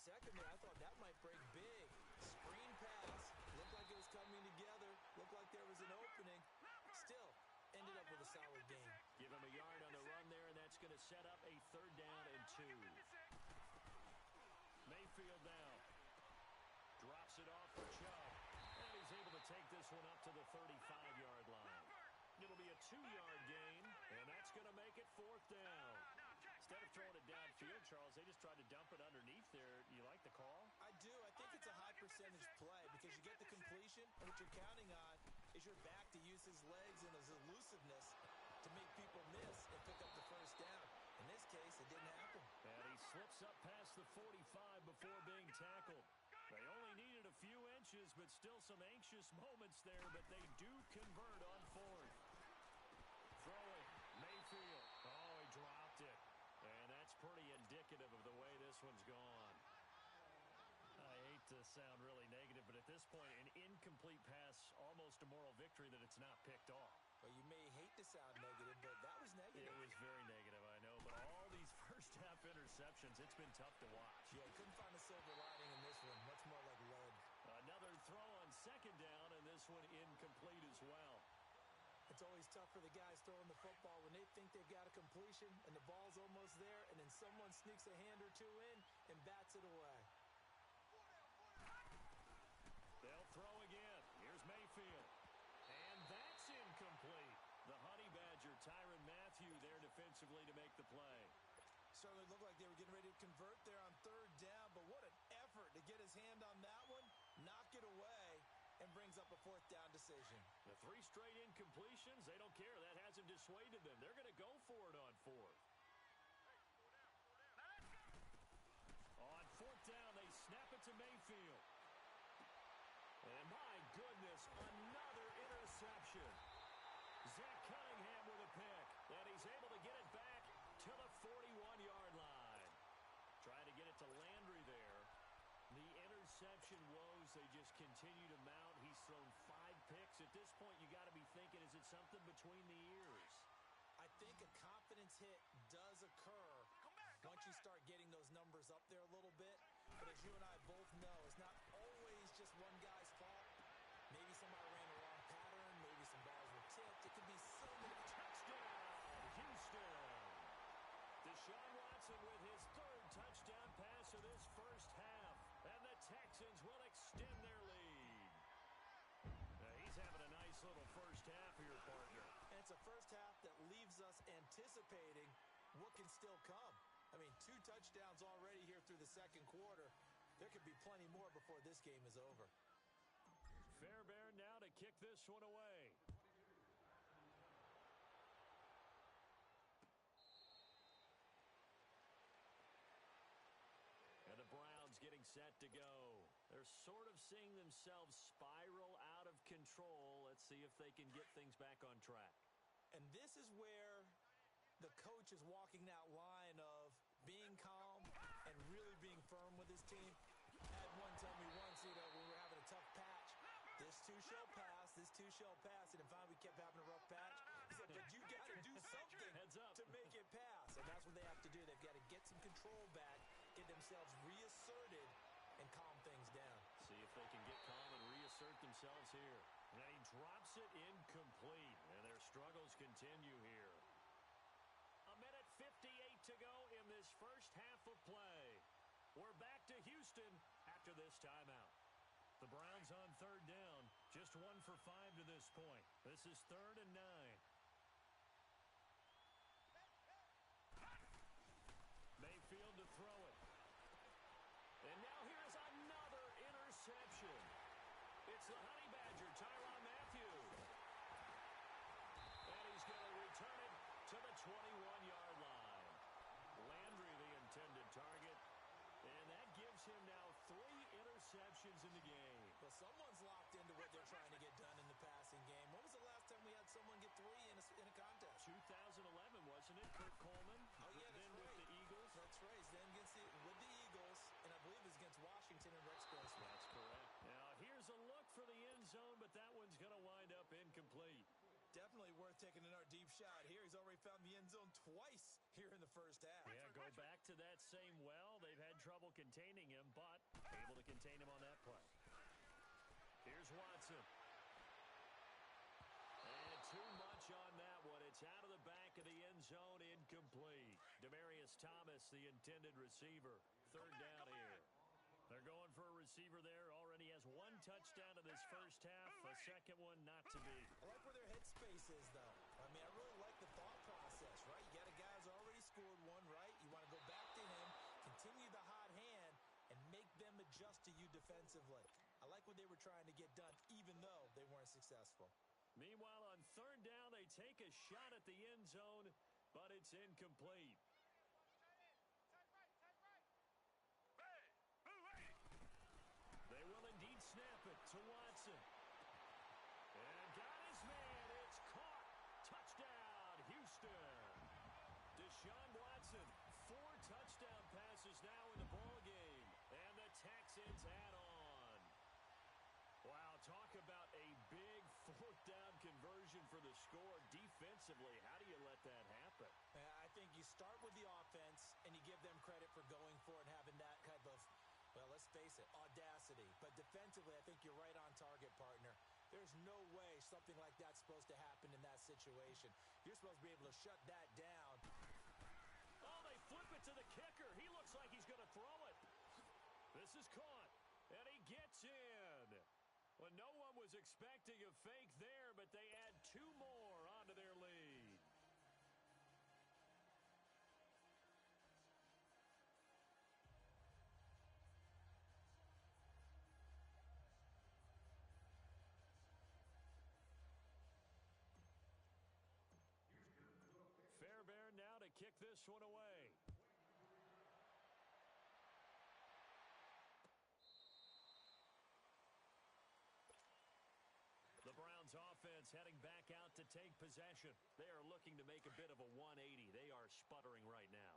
second there, I thought that might break big. Screen pass. Looked like it was coming together. Looked like there was an opening. Still, ended up with a solid game. Give him a yard on the run there, and that's going to set up a 3rd down and 2. Mayfield now. Drops it off for Chubb. And he's able to take this one up to the 35-yard line. It'll be a 2-yard gain, and that's going to make it 4th down. Instead of throwing it downfield, Charles, they just tried to dump it underneath there. You like the call? I do. I think it's a high-percentage play because you get the completion, and what you're counting on is your back to use his legs and his elusiveness to make people miss and pick up the 1st down. In this case, it didn't happen. And he slips up past the 45 before being tackled. They only needed a few inches, but still some anxious moments there, but they do convert on 4th. Throwing, Mayfield. Oh, he dropped it. And that's pretty indicative of the way this one's gone. I hate to sound really negative, but at this point, an incomplete pass, almost a moral victory that it's not picked off. Well, you may hate to sound negative, but that was negative. It was very negative, I know. But all these first-half interceptions, it's been tough to watch. Yeah, couldn't find a silver lining in this one. Much more like lead. Another throw on 2nd down, and this one incomplete as well. It's always tough for the guys throwing the football when they think they've got a completion and the ball's almost there, and then someone sneaks a hand or two in and bats it away. They'll throw again. Here's Mayfield. And that's incomplete. The Honey Badger, Tyrann Mathieu, there defensively to make the play. Certainly looked like they were getting ready to convert there on 3rd down, but what an effort to get his hand on that one, knock it away, and brings up a 4th down decision. The 3 straight incompletions, they don't care. That hasn't dissuaded them. They're going to go for it on 4th. On 4th down, they snap it to Mayfield. And my goodness, another interception. Zach Cunningham with a pick. And he's able to get it back to the 41-yard line. Trying to get it to Landry there. The interception woes, they just continue to mount. He's thrown 5 picks. At this point, you got to be thinking, is it something between the ears? I think a confidence hit does occur once you start getting those numbers up there a little bit. But as you and I both know, it's not always just one guy's fault. Maybe somebody ran the wrong pattern. Maybe some balls were tipped. It could be so many. Touchdown, Houston. Deshaun Watson with his 3rd touchdown pass of this first half. And the Texans will extend their lead. Now he's having a nice little first half here, partner. And it's a first half that leaves us anticipating what can still come. I mean, 2 touchdowns already here through the 2nd quarter. There could be plenty more before this game is over. Fairbairn now to kick this one away. And the Browns getting set to go. They're sort of seeing themselves spiral out of control. Let's see if they can get things back on track. And this is where the coach is walking that line of being calm and really being firm with his team. I had one tell me once, when we were having a tough patch, this too shall pass, this too shall pass. And then finally we kept having a rough patch. He said, but you got to do something to make it pass. And that's what they have to do. They've got to get some control back, get themselves reasserted, and calm things down. See if they can get calm and reassert themselves here. And he drops it incomplete. And their struggles continue here. A minute 58 to go in this first half of play. We're back to Houston after this timeout. The Browns on 3rd down. Just 1 for 5 to this point. This is 3rd and 9. Mayfield to throw it. And now here's another interception. It's the Honey Badger, Tyrann Mathieu. And he's going to return it to the 21-yard line. Landry, the intended target. And that gives him now 3 interceptions in the game. Well, someone's locked into what they're trying to get done in the passing game. When was the last time we had someone get 3 in a contest? 2011, wasn't it? Kurt Coleman. Oh, yeah, that's then right. with the Eagles. That's right. He's then with the Eagles, and I believe it's against Washington and Rex Grossman. That's correct. Now, here's a look for the end zone, but that one's going to wind up incomplete. Definitely worth taking another deep shot here. He's already found the end zone twice here in the first half. Yeah, go back to that same well. they've had trouble containing him, but able to contain him on that play. Here's Watson. And too much on that one. It's out of the back of the end zone, incomplete. Demaryius Thomas, the intended receiver. Third down here. They're going for a receiver there. Already has one touchdown in this first half. A second one not to be. I like where their headspace is, though. I mean, I really like the thought process, right? You got a guy who's already scored one, right? You want to go back to him, continue the hot hand, and make them adjust to you defensively. I like what they were trying to get done, even though they weren't successful. Meanwhile, on third down, they take a shot at the end zone, but it's incomplete. They will indeed snap it to Watson. And got his man. It's caught. Touchdown, Houston. Deshaun Watson, 4 touchdown passes now in the ballgame. And the Texans add on. Wow, talk about a big fourth down conversion for the score. Defensively, how do you let that happen? I think you start with the offense, and you give them credit for going for it and having that type of, well, let's face it, audacity. But defensively, I think you're right on target, partner. There's no way something like that's supposed to happen in that situation. You're supposed to be able to shut that down. Oh, they flip it to the kicker. He looks like he's going to throw it. This is caught, and he gets in. Well, no one was expecting a fake there, but they add 2 more onto their lead. Fairbairn now to kick this one away. The Browns offense heading back out to take possession. They are looking to make a bit of a 180. They are sputtering right now.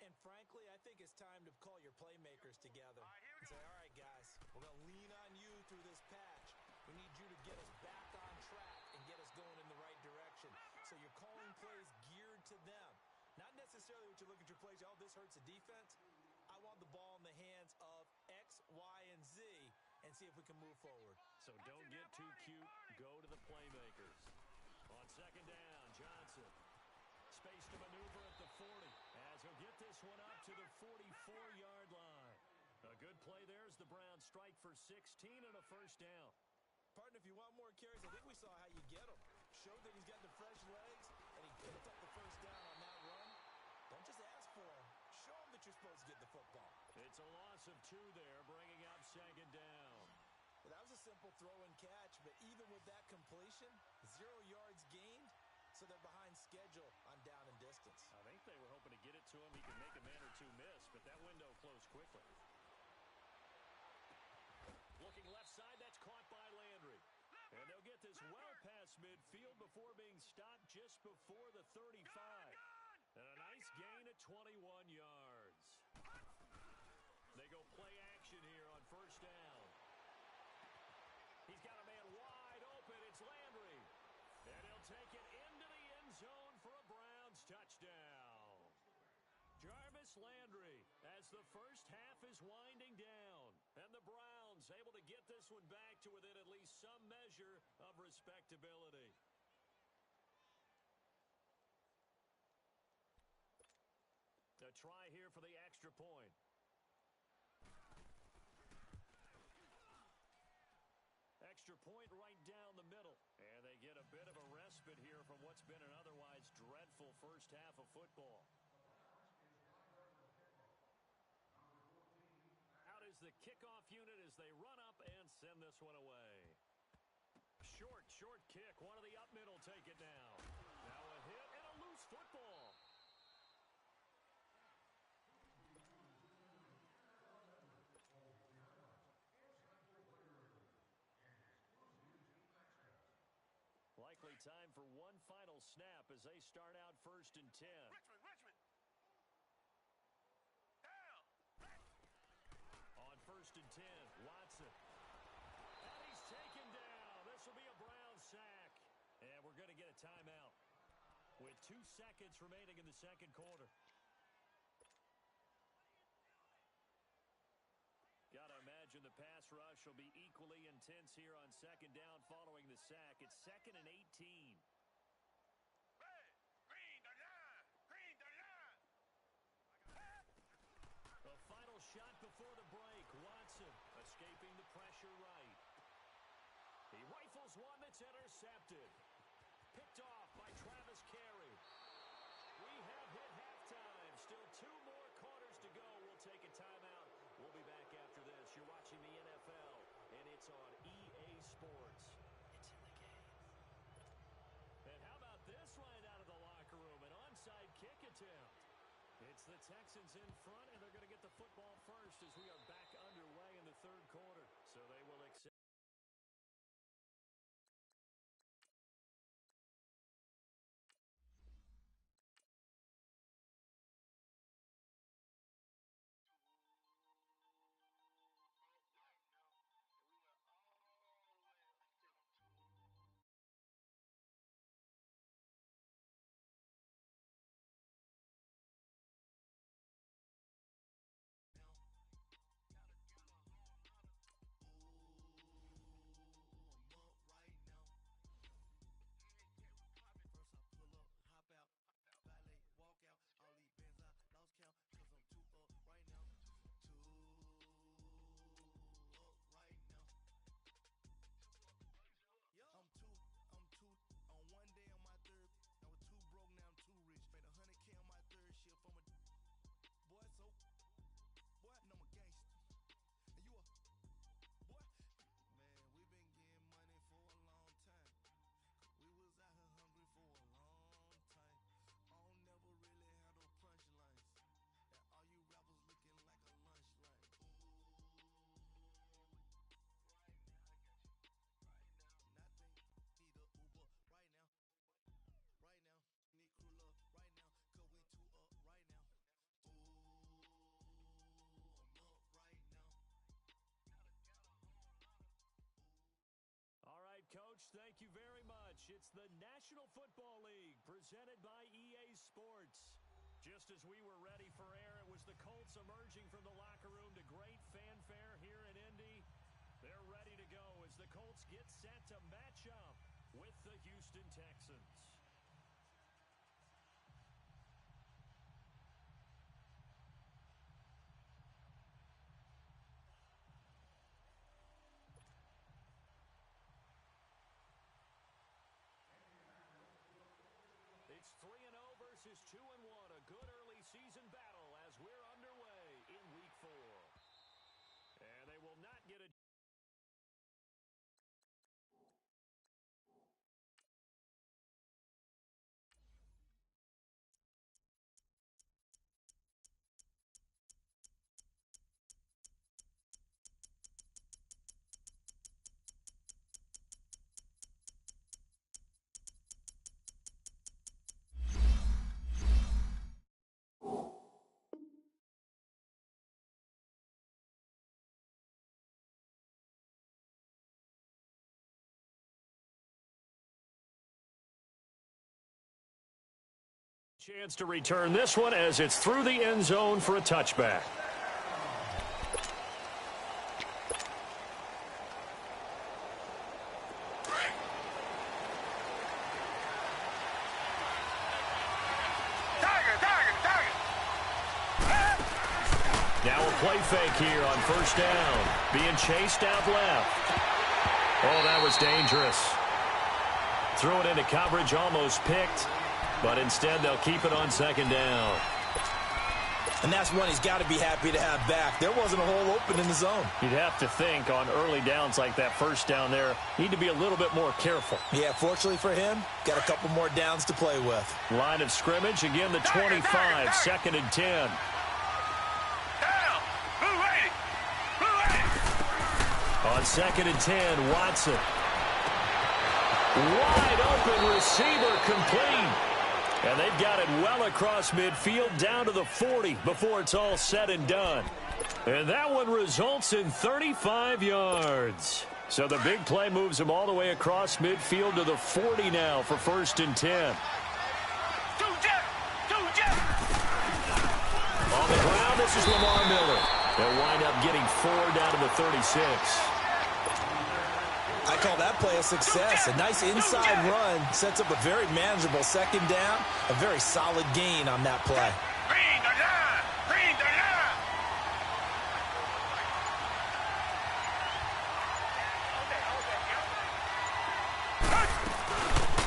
And frankly, I think it's time to call your playmakers together and say, all right, guys, we're going to lean on you through this patch. We need you to get us back on track and get us going in the right direction. So you're calling plays geared to them. Not necessarily what you look at your plays, oh, this hurts the defense. I want the ball in the hands of X, Y, and Z and see if we can move forward. So don't get too cute. Go to the playmakers. On second down, Johnson. Space to maneuver at the 40 as he'll get this one up to the 44-yard line. A good play there as the Browns strike for 16 and a first down. Partner, if you want more carries, I think we saw how you get them. Showed that he's got the fresh legs, and he picked up the first down on that run. Don't just ask for him. Show him that you're supposed to get the football. It's a loss of 2 there, bringing up second down. Well, that was a simple throw and catch, but even with that completion, 0 yards gained, so they're behind schedule on down and distance. I think they were hoping to get it to him. He could make a man or 2 miss, but that window closed quickly. Looking left side, that's caught by Landry. And they'll get this well past midfield before being stopped just before the 35. And a nice gain at 21 yards. They go play action here on first down. He's got a man wide open. It's Landry. And he'll take it into the end zone for a Browns touchdown. Jarvis Landry as the first half is winding down. And the Browns able to get this one back to within at least some measure of respectability. A try here for the extra point. Extra point right down the middle. And they get a bit of a respite here from what's been an otherwise dreadful first half of football. Out is the kickoff unit as they run up and send this one away. Short kick. One of the up middle take it now. Now a hit and a loose football. Likely time for one final snap as they start out first and 10. Richmond. Down. On first and 10, Watson. And he's taken down. This will be a Brown sack. And we're going to get a timeout with 2 seconds remaining in the second quarter. pass rush will be equally intense here on second down following the sack. It's 2nd and 18. The final shot before the break. Watson escaping the pressure right. He rifles one that's intercepted. Picked off by Travis Carey. We have hit halftime. Still 2 more quarters to go. We'll take a timeout. We'll be back after this. You're watching the NFL, and it's on EA Sports. It's in the game. And how about this right out of the locker room? An onside kick attempt. It's the Texans in front, and they're going to get the football first as we are back underway in the third quarter. So they will accept. Coach, thank you very much. It's the National Football League presented by EA Sports. Just as we were ready for air, it was the Colts emerging from the locker room to great fanfare here in Indy. They're ready to go as the Colts get set to match up with the Houston Texans. It's 3-0 versus 2-1, a good early season battle as we're underway in Week 4. And they will not get a chance to return this one as it's through the end zone for a touchback. Now a play fake here on first down. Being chased out left. Oh, that was dangerous. Threw it into coverage, almost picked. But instead, they'll keep it on second down. And that's one he's got to be happy to have back. There wasn't a hole open in the zone. You'd have to think on early downs like that first down there, need to be a little bit more careful. Yeah, fortunately for him, got a couple more downs to play with. Line of scrimmage, again the 25, 2nd and 10. On 2nd and 10, Watson. Wide open receiver complete. And they've got it well across midfield down to the 40 before it's all said and done. And that one results in 35 yards. So the big play moves them all the way across midfield to the 40 now for 1st and 10. On the ground, this is Lamar Miller. They'll wind up getting 4 down to the 36. I call that play a success. A nice inside run sets up a very manageable second down. A very solid gain on that play.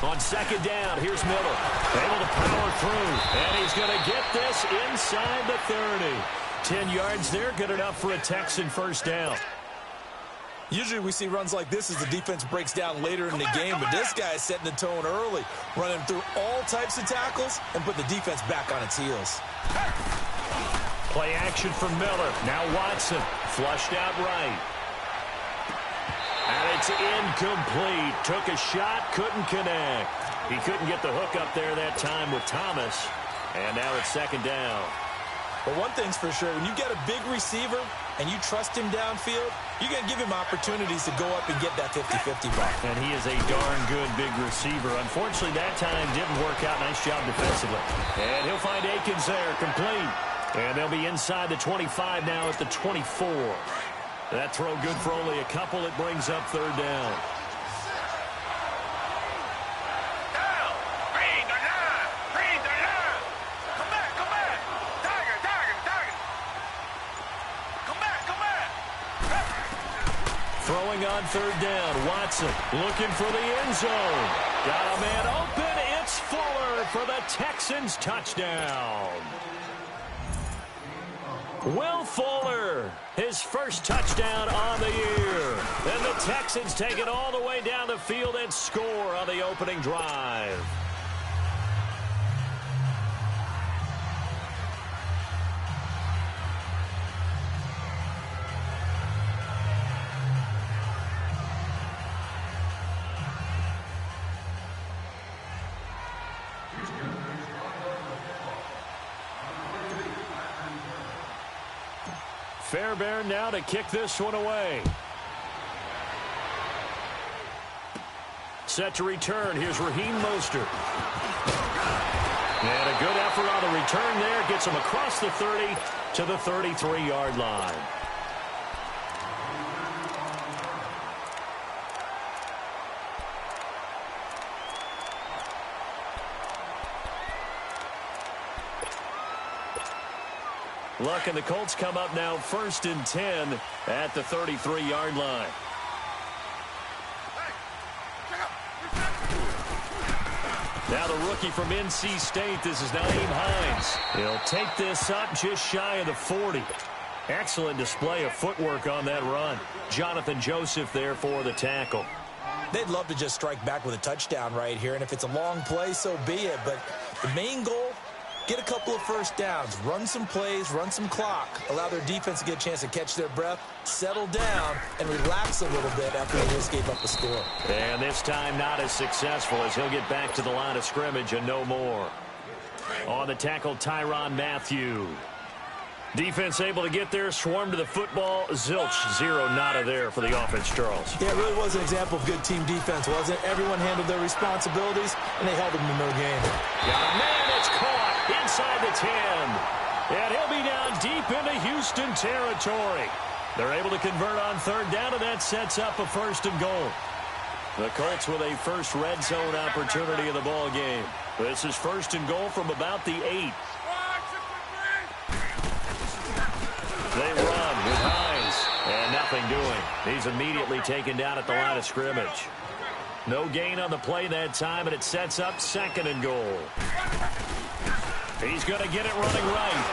On second down, here's Miller. Able to power through, and he's going to get this inside the 30. 10 yards there, good enough for a Texan first down. Usually we see runs like this as the defense breaks down later in the game, but this guy is setting the tone early, running through all types of tackles and put the defense back on its heels. Play action from Miller. Now Watson, flushed out right. And it's incomplete. Took a shot, couldn't connect. He couldn't get the hook up there that time with Thomas. And now it's second down. But one thing's for sure, when you get a big receiver and you trust him downfield, you're going to give him opportunities to go up and get that 50-50 ball. And he is a darn good big receiver. Unfortunately, that time didn't work out. Nice job defensively. And he'll find Akins there, complete. And they'll be inside the 25 now at the 24. That throw good for only a couple. It brings up third down. Throwing on third down, Watson looking for the end zone. Got a man open. It's Fuller for the Texans touchdown. Will Fuller, his first touchdown on the year. And the Texans take it all the way down the field and score on the opening drive. Fairbairn now to kick this one away. Set to return. Here's Raheem Mostert. And a good effort on the return there. Gets him across the 30 to the 33-yard line. Luck and the Colts come up now 1st and 10 at the 33-yard line. Now the rookie from NC State, this is Nyheim Hines. He'll take this up just shy of the 40. Excellent display of footwork on that run. Jonathan Joseph there for the tackle. They'd love to just strike back with a touchdown right here, and if it's a long play, so be it. But the main goal, get a couple of first downs, run some plays, run some clock, allow their defense to get a chance to catch their breath, settle down, and relax a little bit after they just gave up the score. And this time not as successful as he'll get back to the line of scrimmage and no more. On the tackle, Tyrann Mathieu. Defense able to get there, swarm to the football. Zilch, zero nada there for the offense, Charles. Yeah, it really was an example of good team defense, wasn't it? Everyone handled their responsibilities, and they held them to no gain. Got a man that's caught inside the 10. And he'll be down deep into Houston territory. They're able to convert on third down, and that sets up a 1st and goal. The Colts with a first red zone opportunity in the ball game. This is 1st and goal from about the 8. They run with Hines, and nothing doing. He's immediately taken down at the line of scrimmage. No gain on the play that time, and it sets up 2nd and goal. He's going to get it running right.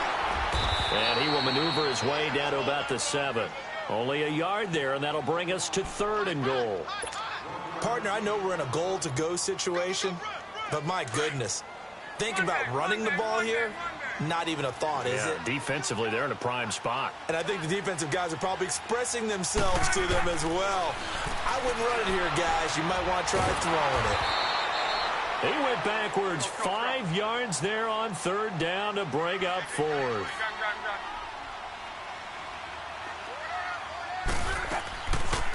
And he will maneuver his way down to about the 7. Only a yard there, and that'll bring us to 3rd and goal. Partner, I know we're in a goal-to-go situation, but my goodness, think about running the ball here. Not even a thought, is it? Defensively, they're in a prime spot. And I think the defensive guys are probably expressing themselves to them as well. I wouldn't run it here, guys. You might want to try throwing it. He went backwards 5 yards there on 3rd down to bring up 4th.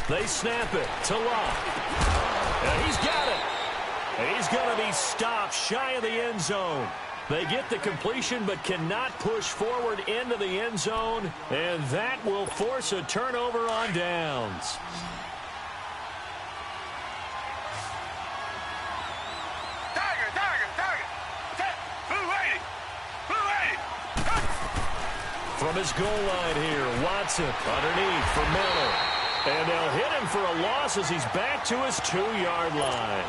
They snap it to Locke. And he's got it. And he's going to be stopped shy of the end zone. They get the completion but cannot push forward into the end zone, and that will force a turnover on downs. From his goal line here, Watson underneath for Miller. And they'll hit him for a loss as he's back to his 2-yard line.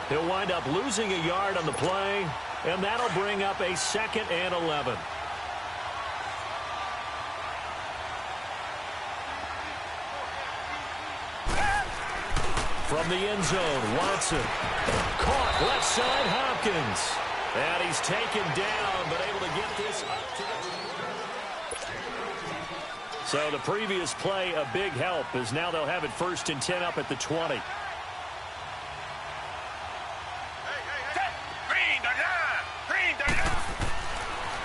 He'll wind up losing a yard on the play, and that'll bring up a 2nd and 11. From the end zone, Watson. Caught left side, Hopkins. And he's taken down, but able to get this up to the... So the previous play, a big help, as now they'll have it 1st and 10 up at the 20.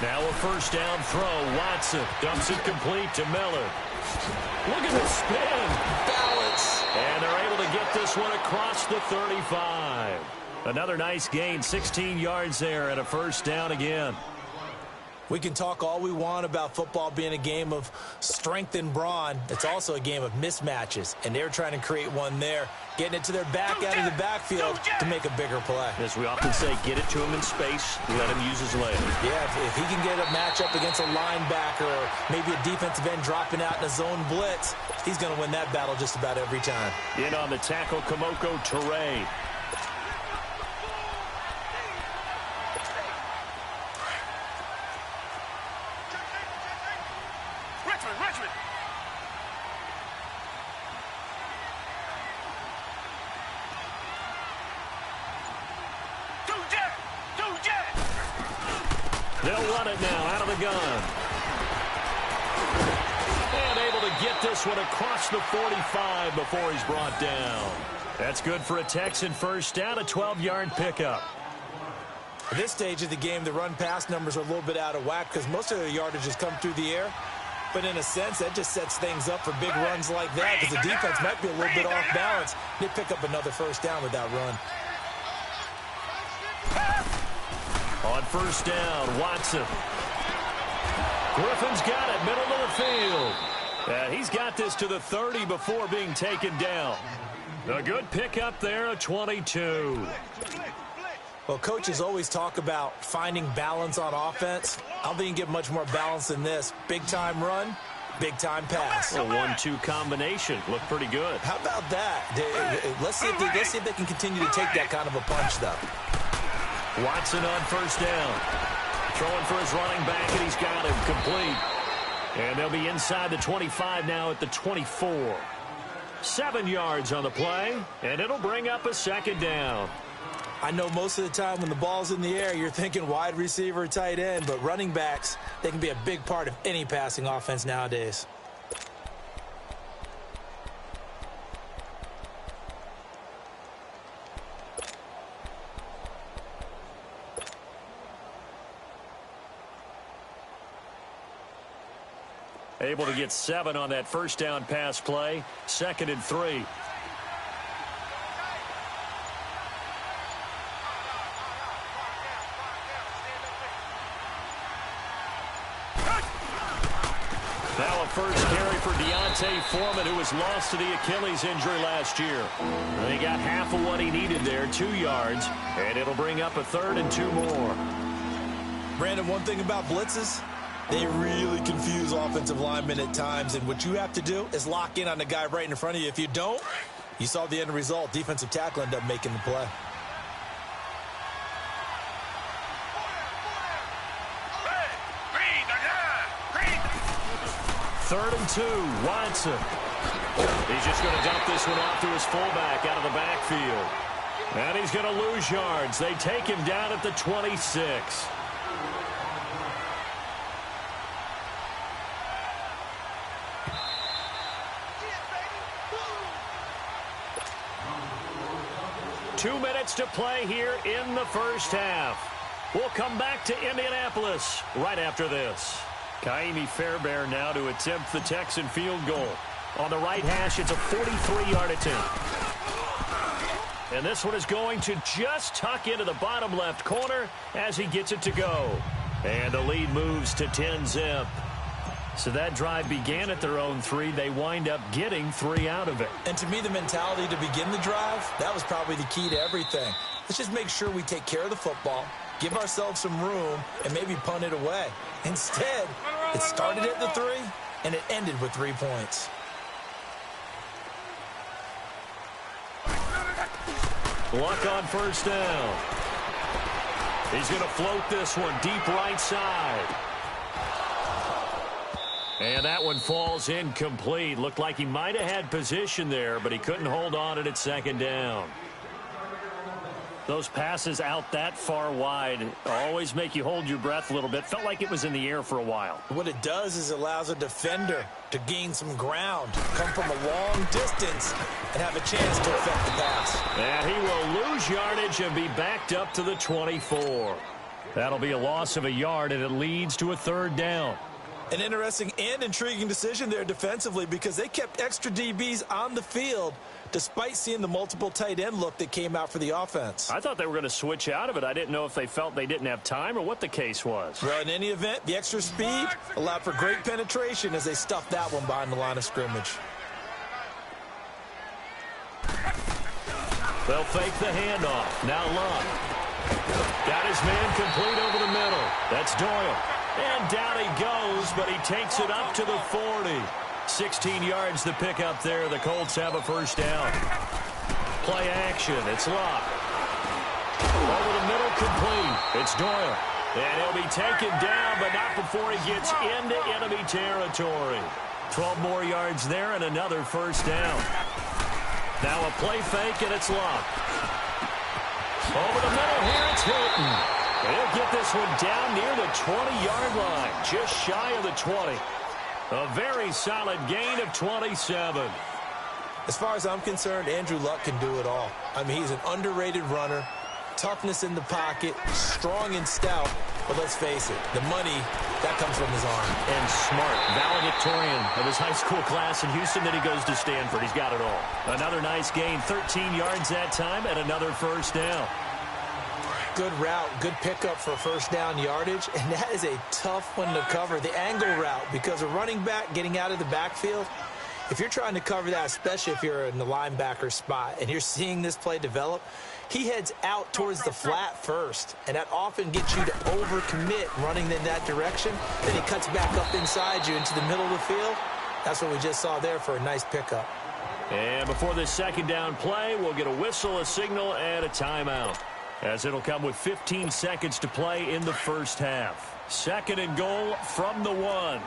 Now a 1st down throw. Watson dumps it complete to Miller. Look at the spin. Balance. And they're able to get this one across the 35. Another nice gain, 16 yards there, and a 1st down again. We can talk all we want about football being a game of strength and brawn. It's also a game of mismatches, and they're trying to create one there, getting it to their back out of the backfield to make a bigger play. As we often say, get it to him in space, let him use his leg. Yeah, if he can get a matchup against a linebacker or maybe a defensive end dropping out in a zone blitz, he's going to win that battle just about every time. In on the tackle, Kamoko Toure. They'll run it now out of the gun. And able to get this one across the 45 before he's brought down. That's good for a Texan 1st down, a 12-yard pickup. At this stage of the game, the run-pass numbers are a little bit out of whack because most of their yardage has come through the air. But in a sense, that just sets things up for big runs like that because the defense might be a little bit off balance. They pick up another 1st down with that run. On 1st down, Watson. Griffin's got it, middle of the field. He's got this to the 30 before being taken down. A good pickup there, a 22. Well, coaches always talk about finding balance on offense. I don't think you can get much more balance than this. Big-time run, big-time pass. A 1-2 combination. Looked pretty good. How about that? Let's see if they can continue to take that kind of a punch, though. Watson on 1st down. Throwing for his running back, and he's got him complete. And they'll be inside the 25 now at the 24. 7 yards on the play, and it'll bring up a 2nd down. I know most of the time when the ball's in the air, you're thinking wide receiver, tight end, but running backs, they can be a big part of any passing offense nowadays. Able to get 7 on that 1st down pass play. 2nd and 3. Now a 1st carry for Deontay Foreman, who was lost to the Achilles injury last year. He got half of what he needed there, 2 yards, and it'll bring up a 3rd and 2 more. Brandon, one thing about blitzes, they really confuse offensive linemen at times, and what you have to do is lock in on the guy right in front of you. If you don't, you saw the end result. Defensive tackle ended up making the play. Third and 2, Watson. He's just going to dump this one off to his fullback out of the backfield. And he's going to lose yards. They take him down at the 26. Two minutes to play here in the 1st half. We'll come back to Indianapolis right after this. Kaimi Fairbairn now to attempt the Texan field goal. On the right hash, it's a 43-yard attempt. And this one is going to just tuck into the bottom left corner as he gets it to go. And the lead moves to 10-zip. So that drive began at their own 3. They wind up getting 3 out of it. And to me, the mentality to begin the drive, that was probably the key to everything. Let's just make sure we take care of the football, give ourselves some room, and maybe punt it away. Instead, it started at the 3, and it ended with 3 points. Luck on first down. He's going to float this one deep right side. And that one falls incomplete. Looked like he might have had position there, but he couldn't hold on it at second down. Those passes out that far wide always make you hold your breath a little bit. Felt like it was in the air for a while. What it does is it allows a defender to gain some ground, come from a long distance, and have a chance to affect the pass. And he will lose yardage and be backed up to the 24. That'll be a loss of a yard, and it leads to a third down. An interesting and intriguing decision there defensively because they kept extra DBs on the field despite seeing the multiple tight end look that came out for the offense. I thought they were going to switch out of it. I didn't know if they felt they didn't have time or what the case was. Well, in any event, the extra speed allowed for great penetration as they stuffed that one behind the line of scrimmage. They'll fake the handoff. Now Luck. Got his man complete over the middle. That's Doyle. And down he goes, but he takes it up to the 40. 16 yards to pick up there. The Colts have a first down. Play action. It's Luck. Over the middle, complete. It's Doyle. And he'll be taken down, but not before he gets into enemy territory. 12 more yards there and another first down. Now a play fake, and it's Luck. Over the middle here, it's Hilton. He'll get this one down near the 20-yard line, just shy of the 20. A very solid gain of 27. As far as I'm concerned, Andrew Luck can do it all. I mean, he's an underrated runner, toughness in the pocket, strong and stout. But let's face it, the money, that comes from his arm. And smart, valedictorian of his high school class in Houston. Then he goes to Stanford. He's got it all. Another nice gain, 13 yards that time, and another first down. Good route, good pickup for first down yardage, and that is a tough one to cover, the angle route, because a running back getting out of the backfield, if you're trying to cover that, especially if you're in the linebacker spot and you're seeing this play develop, he heads out towards the flat first, and that often gets you to overcommit running in that direction. Then he cuts back up inside you into the middle of the field. That's what we just saw there for a nice pickup. And before this second down play, we'll get a whistle, a signal, and a timeout, as it'll come with 15 seconds to play in the first half. Second and goal from the 1.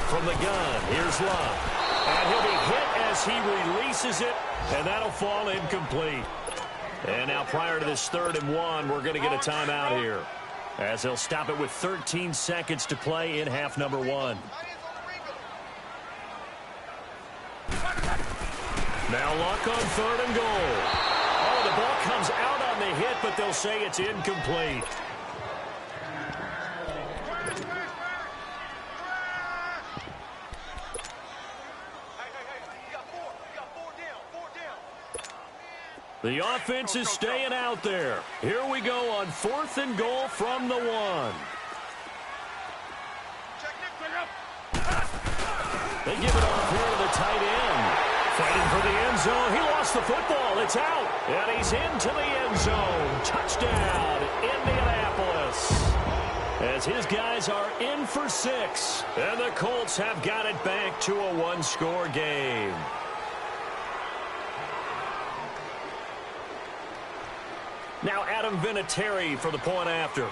From the gun, here's Luck. And he'll be hit as he releases it, and that'll fall incomplete. And now prior to this 3rd and 1, we're going to get a timeout here, as they'll stop it with 13 seconds to play in half number 1. Now Luck on 3rd and goal. Oh, the ball comes out on the hit, but they'll say it's incomplete. The offense is staying out there. Here we go on 4th and goal from the 1. They give it off here to the tight end. Fighting for the end zone. He lost the football. It's out. And he's into the end zone. Touchdown, Indianapolis. As his guys are in for 6. And the Colts have got it back to a 1-score game. Now Adam Vinatieri for the point after.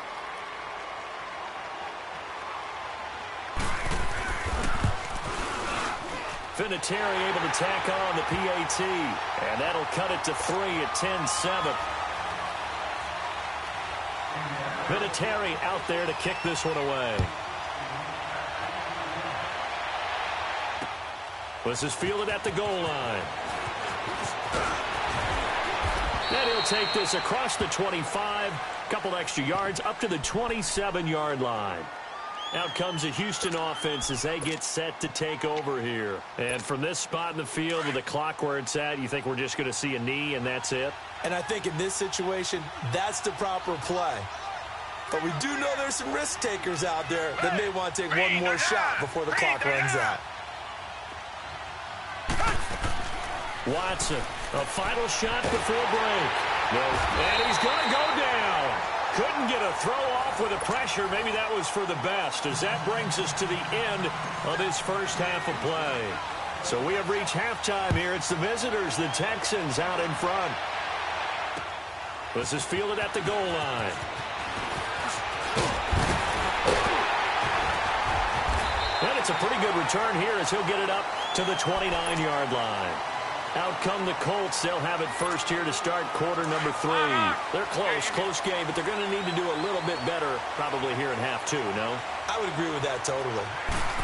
Vinatieri able to tack on the PAT. And that'll cut it to 3 at 10-7. Vinatieri out there to kick this one away. This is fielded at the goal line. And he'll take this across the 25, couple extra yards up to the 27-yard line. Out comes a Houston offense as they get set to take over here. And from this spot in the field with the clock where it's at, you think we're just going to see a knee and that's it? And I think in this situation, that's the proper play. But we do know there's some risk takers out there that may want to take one more shot before the clock runs out. Watson, a final shot before break. No, and he's going to go down. Couldn't get a throw off with the pressure. Maybe that was for the best, as that brings us to the end of this first half of play. So we have reached halftime here. It's the visitors, the Texans, out in front. This is fielded at the goal line. And it's a pretty good return here as he'll get it up to the 29-yard line. Out come the Colts. They'll have it first here to start quarter number 3. They're close game, but they're going to need to do a little bit better probably here in half 2, no? I would agree with that totally.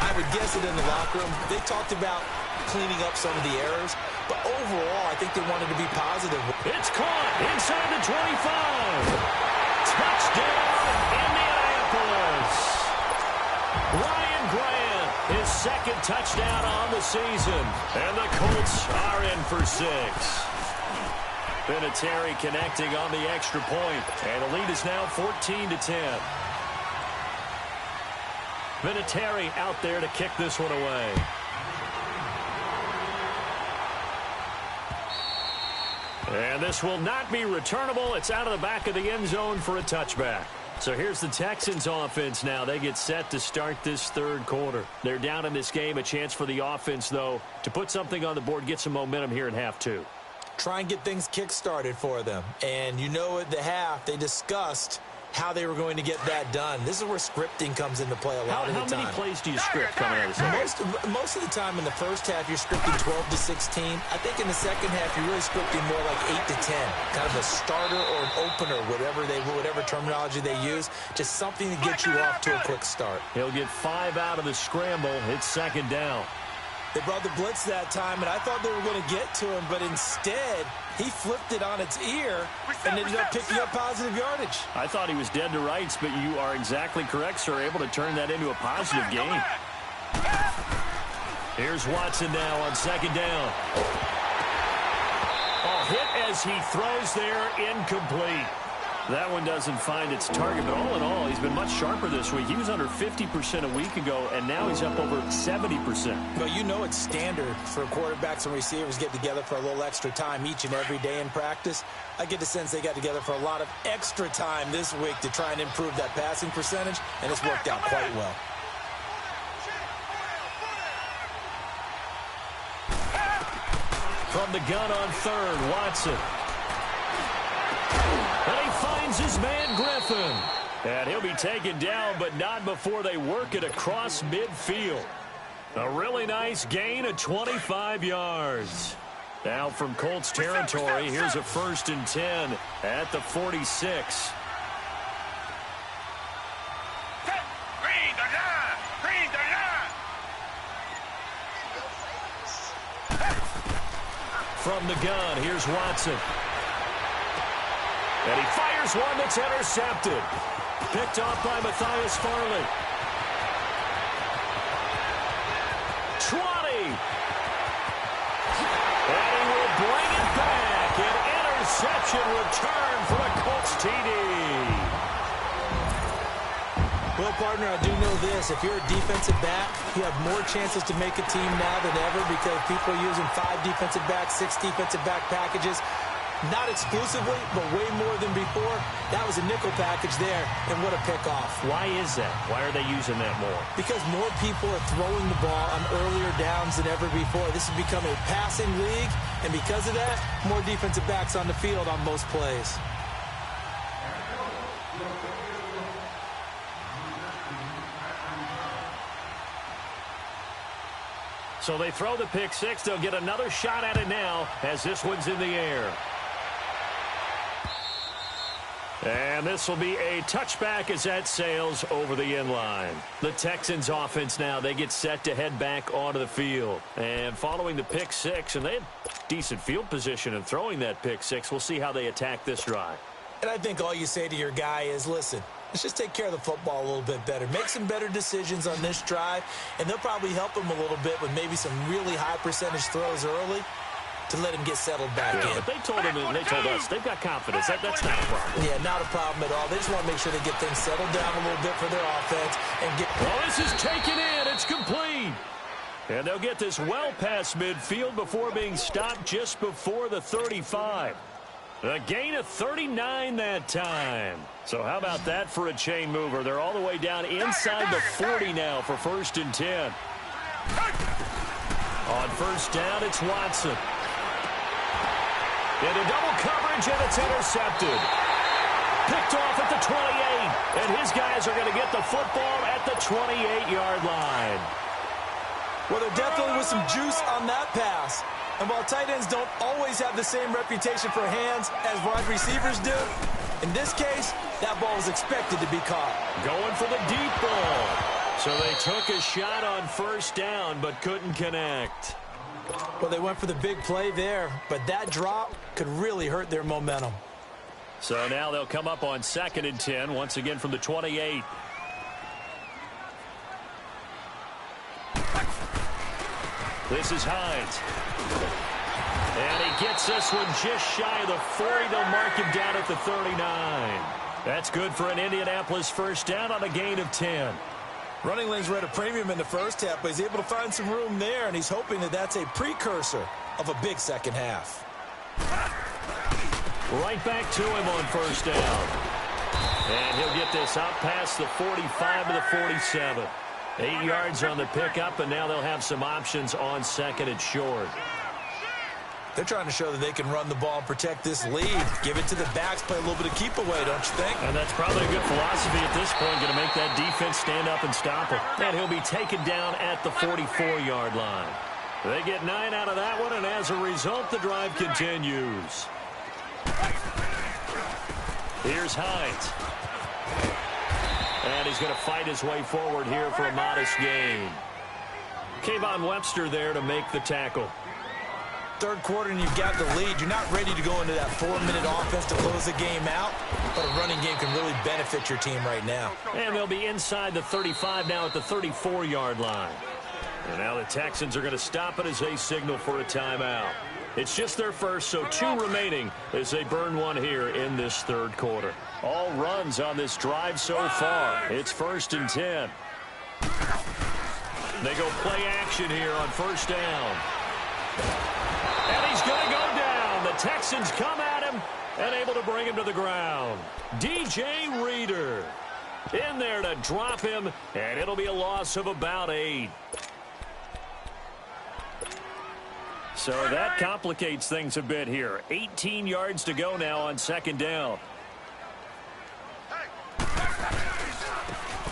I would guess it in the locker room. They talked about cleaning up some of the errors, but overall, I think they wanted to be positive. It's caught inside the 25. Touchdown, Indianapolis. Ryan Grant, his second touchdown on the season. And the Colts are in for 6. Vinatieri connecting on the extra point. And the lead is now 14-10. Vinatieri out there to kick this one away. And this will not be returnable. It's out of the back of the end zone for a touchback. So here's the Texans offense now. They get set to start this third quarter. They're down in this game. A chance for the offense, though, to put something on the board, get some momentum here in half 2. Try and get things kick-started for them. And you know at the half, they discussed how they were going to get that done. This is where scripting comes into play a lot of the time. How many plays do you script coming out of this? Most of the time in the first half, you're scripting 12 to 16. I think in the second half, you're really scripting more like 8 to 10. Kind of a starter or an opener, whatever terminology they use. Just something to get you off to a quick start. He'll get 5 out of the scramble. It's second down. They brought the blitz that time, and I thought they were going to get to him, but instead, he flipped it on its ear and ended up picking up positive yardage. I thought he was dead to rights, but you are exactly correct, sir. Able to turn that into a positive gain. Here's Watson now on second down. Oh, hit as he throws there, incomplete. That one doesn't find its target, but all in all, he's been much sharper this week. He was under 50% a week ago, and now he's up over 70%. Well, you know it's standard for quarterbacks and receivers get together for a little extra time each and every day in practice. I get the sense they got together for a lot of extra time this week to try and improve that passing percentage, and it's worked out quite well. From the gun on third, Watson. And he finds his man, Griffin. And he'll be taken down, but not before they work it across midfield. A really nice gain of 25 yards. Now from Colts territory, here's a 1st and 10 at the 46. From the gun, here's Watson. And he fires one that's intercepted. Picked off by Matthias Farley. 20. And he will bring it back. An interception return for the Colts TD. Well, partner, I do know this. If you're a defensive back, you have more chances to make a team now than ever because people are using 5 defensive backs, 6 defensive back packages. Not exclusively, but way more than before. That was a nickel package there, and what a pickoff. Why is that? Why are they using that more? Because more people are throwing the ball on earlier downs than ever before. This has become a passing league, and because of that, more defensive backs on the field on most plays. So they throw the pick 6. They'll get another shot at it now as this one's in the air. And this will be a touchback as that sails over the end line. The Texans offense now, they get set to head back onto the field. And following the pick 6, and they had decent field position in throwing that pick 6. We'll see how they attack this drive. And I think all you say to your guy is, listen, let's just take care of the football a little bit better. Make some better decisions on this drive, and they'll probably help him a little bit with maybe some really high percentage throws early to let him get settled back in. But they told him, and they told us, they've got confidence. That's not a problem. Yeah, not a problem at all. They just want to make sure they get things settled down a little bit for their offense and get... Well, this is taken in. It's complete. And they'll get this well past midfield before being stopped just before the 35. A gain of 39 that time. So how about that for a chain mover? They're all the way down inside the 40 now for 1st and 10. On 1st down, it's Watson. Into double coverage, and it's intercepted. Picked off at the 28, and his guys are going to get the football at the 28-yard line. Well, there definitely was some juice on that pass. And while tight ends don't always have the same reputation for hands as wide receivers do, in this case, that ball was expected to be caught. Going for the deep ball. So they took a shot on 1st down, but couldn't connect. Well, they went for the big play there, but that drop could really hurt their momentum. So now they'll come up on 2nd and 10, once again from the 28. This is Hines. And he gets this one just shy of the 40. They'll mark him down at the 39. That's good for an Indianapolis 1st down on a gain of 10. Running lanes were at a premium in the first half, but he's able to find some room there, and he's hoping that that's a precursor of a big second half. Right back to him on 1st down. And he'll get this up past the 45 to the 47. 8 yards on the pickup, and now they'll have some options on 2nd and short. They're trying to show that they can run the ball and protect this lead. Give it to the backs, play a little bit of keep away, don't you think? And that's probably a good philosophy at this point, going to make that defense stand up and stop it. And he'll be taken down at the 44-yard line. They get 9 out of that one, and as a result, the drive continues. Here's Hines. And he's going to fight his way forward here for a modest gain. Kayvon Webster there to make the tackle. Third quarter and you've got the lead. You're not ready to go into that 4-minute offense to close the game out, but a running game can really benefit your team right now. And they'll be inside the 35 now at the 34-yard line. And now the Texans are going to stop it as they signal for a timeout. It's just their first, so 2 remaining as they burn one here in this third quarter. All runs on this drive so far. It's 1st and 10. They go play action here on 1st down. And he's going to go down. The Texans come at him and able to bring him to the ground. DJ Reader in there to drop him, and it'll be a loss of about 8. So that complicates things a bit here. 18 yards to go now on 2nd down.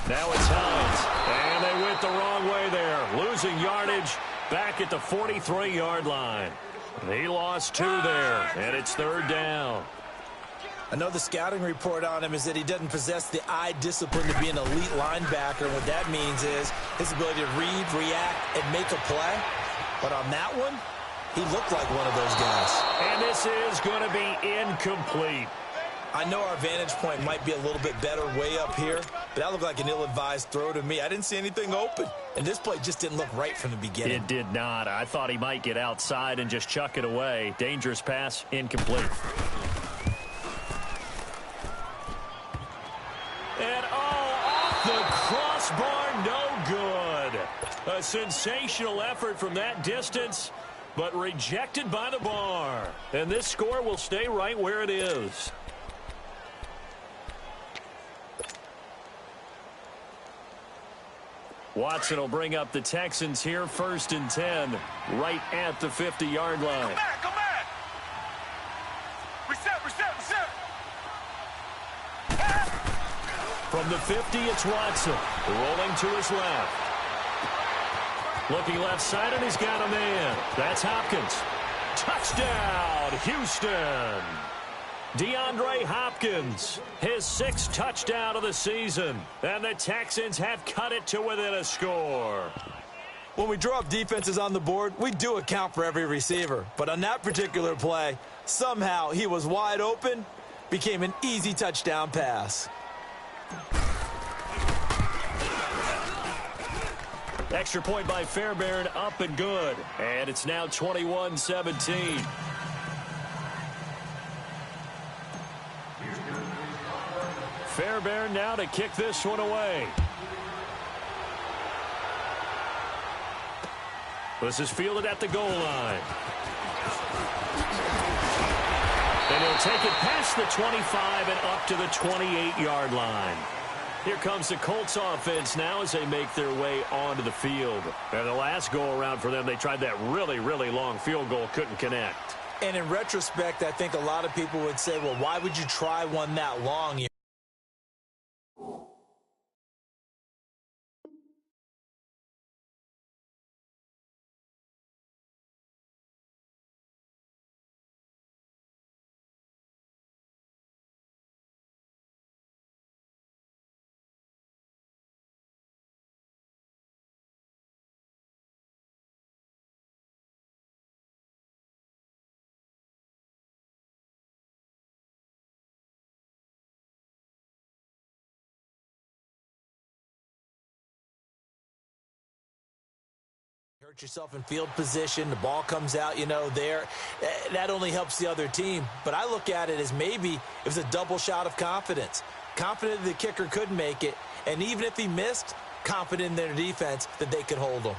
Now it's Hines. And they went the wrong way there. Losing yardage back at the 43-yard line. He lost 2 there, and it's 3rd down. I know the scouting report on him is that he doesn't possess the eye discipline to be an elite linebacker. What that means is his ability to read, react, and make a play. But on that one, he looked like one of those guys. And this is going to be incomplete. I know our vantage point might be a little bit better way up here, but that looked like an ill-advised throw to me. I didn't see anything open, and this play just didn't look right from the beginning. It did not. I thought he might get outside and just chuck it away. Dangerous pass, incomplete. And off the crossbar, no good. A sensational effort from that distance, but rejected by the bar. And this score will stay right where it is. Watson will bring up the Texans here, 1st and 10, right at the 50-yard line. Come back! Reset! From the 50, it's Watson, rolling to his left. Looking left side, and he's got a man. That's Hopkins. Touchdown, Houston! DeAndre Hopkins, his 6th touchdown of the season. And the Texans have cut it to within a score. When we draw up defenses on the board, we do account for every receiver. But on that particular play, somehow he was wide open, became an easy touchdown pass. Extra point by Fairbairn, up and good. And it's now 21-17. Fairbairn now to kick this one away. This is fielded at the goal line. And he'll take it past the 25 and up to the 28-yard line. Here comes the Colts offense now as they make their way onto the field. And the last go-around for them, they tried that really, really long field goal, couldn't connect. And in retrospect, I think a lot of people would say, well, why would you try one that long? Hurt yourself in field position, the ball comes out, there. That only helps the other team. But I look at it as maybe it was a double shot of confidence. Confident the kicker could make it, and even if he missed, confident in their defense that they could hold him.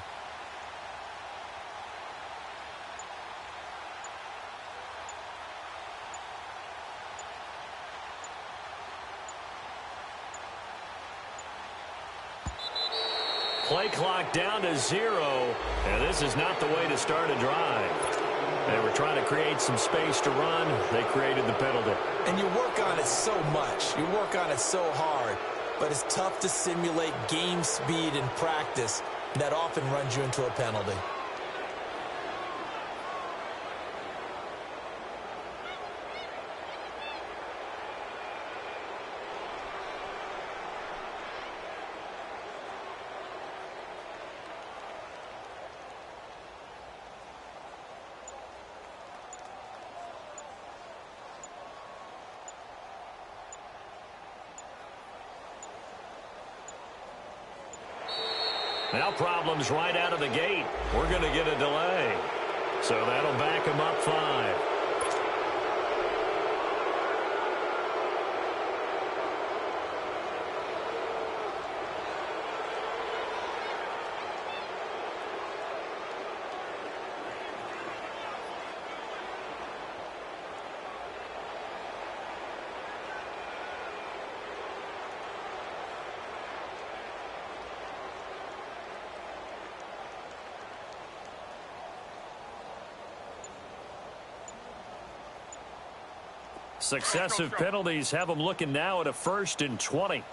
Play clock down to 0, and this is not the way to start a drive. They were trying to create some space to run. They created the penalty. And you work on it so much. You work on it so hard. But it's tough to simulate game speed in practice. That often runs you into a penalty. Now problems right out of the gate. We're going to get a delay. So that'll back him up 5. Successive penalties have them looking now at a 1st and 20.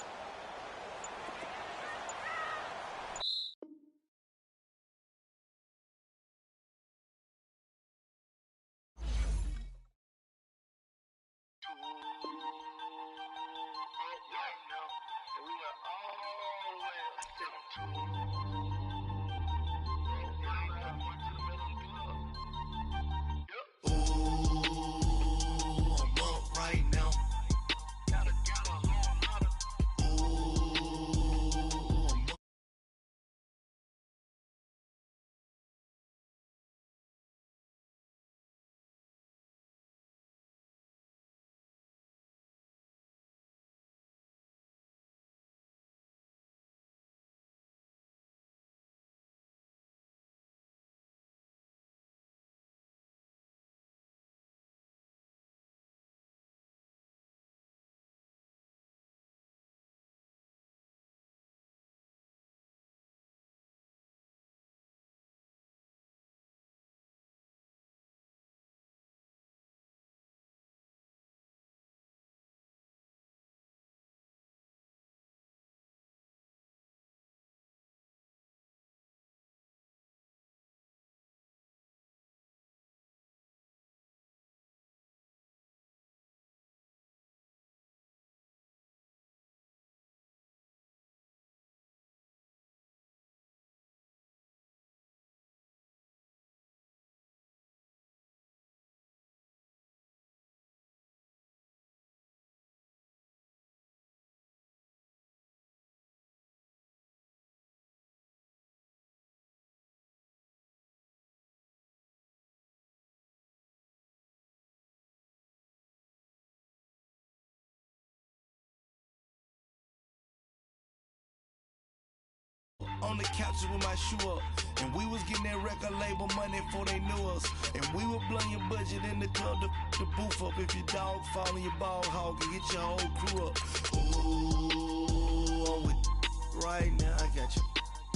on the couches with my shoe up. And we was getting that record label money before they knew us. And we were blowing your budget in the club to the booth up. If your dog fall in your ball hog and get your whole crew up. Ooh, I'm with right now. I got you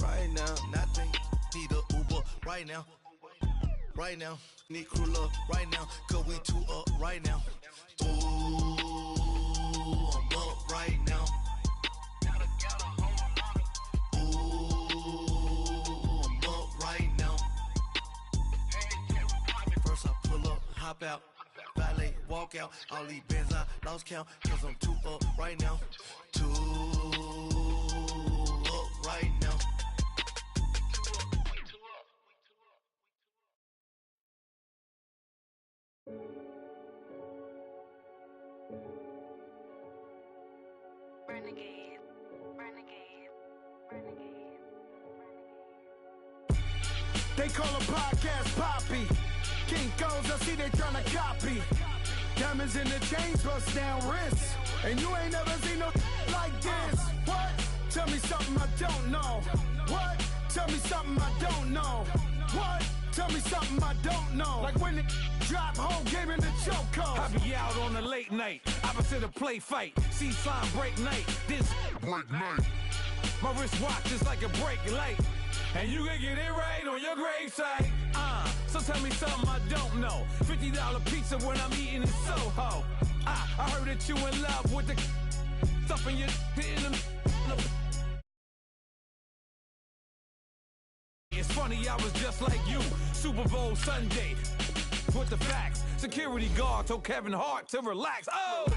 right now. Nothing. Need a Uber right now. Right now. Need crew up right now. Cause we two up right now. Ooh, I'm up right now. Hop out, valet, walk out. All these bands I lost count, cause I'm too up right now. Too up right now. Renegade, renegade, renegade, renegade. They call a podcast Poppy. Kinkos, I see they tryna copy. Diamonds in the chains, bust down wrists. And you ain't never seen no like this. What? Tell me something I don't know. What? Tell me something I don't know. What? Tell me something I don't know. Like when it drop, whole game in the chokehold. I be out on a late night, opposite a play fight. See sign break night, this break night. My wristwatch is like a break light. And you can get it right on your gravesite. So tell me something I don't know. $50 pizza when I'm eating in Soho. I heard that you in love with the stuff in your hitting them. It's funny, I was just like you. Super Bowl Sunday with the facts. Security guard told Kevin Hart to relax. Oh,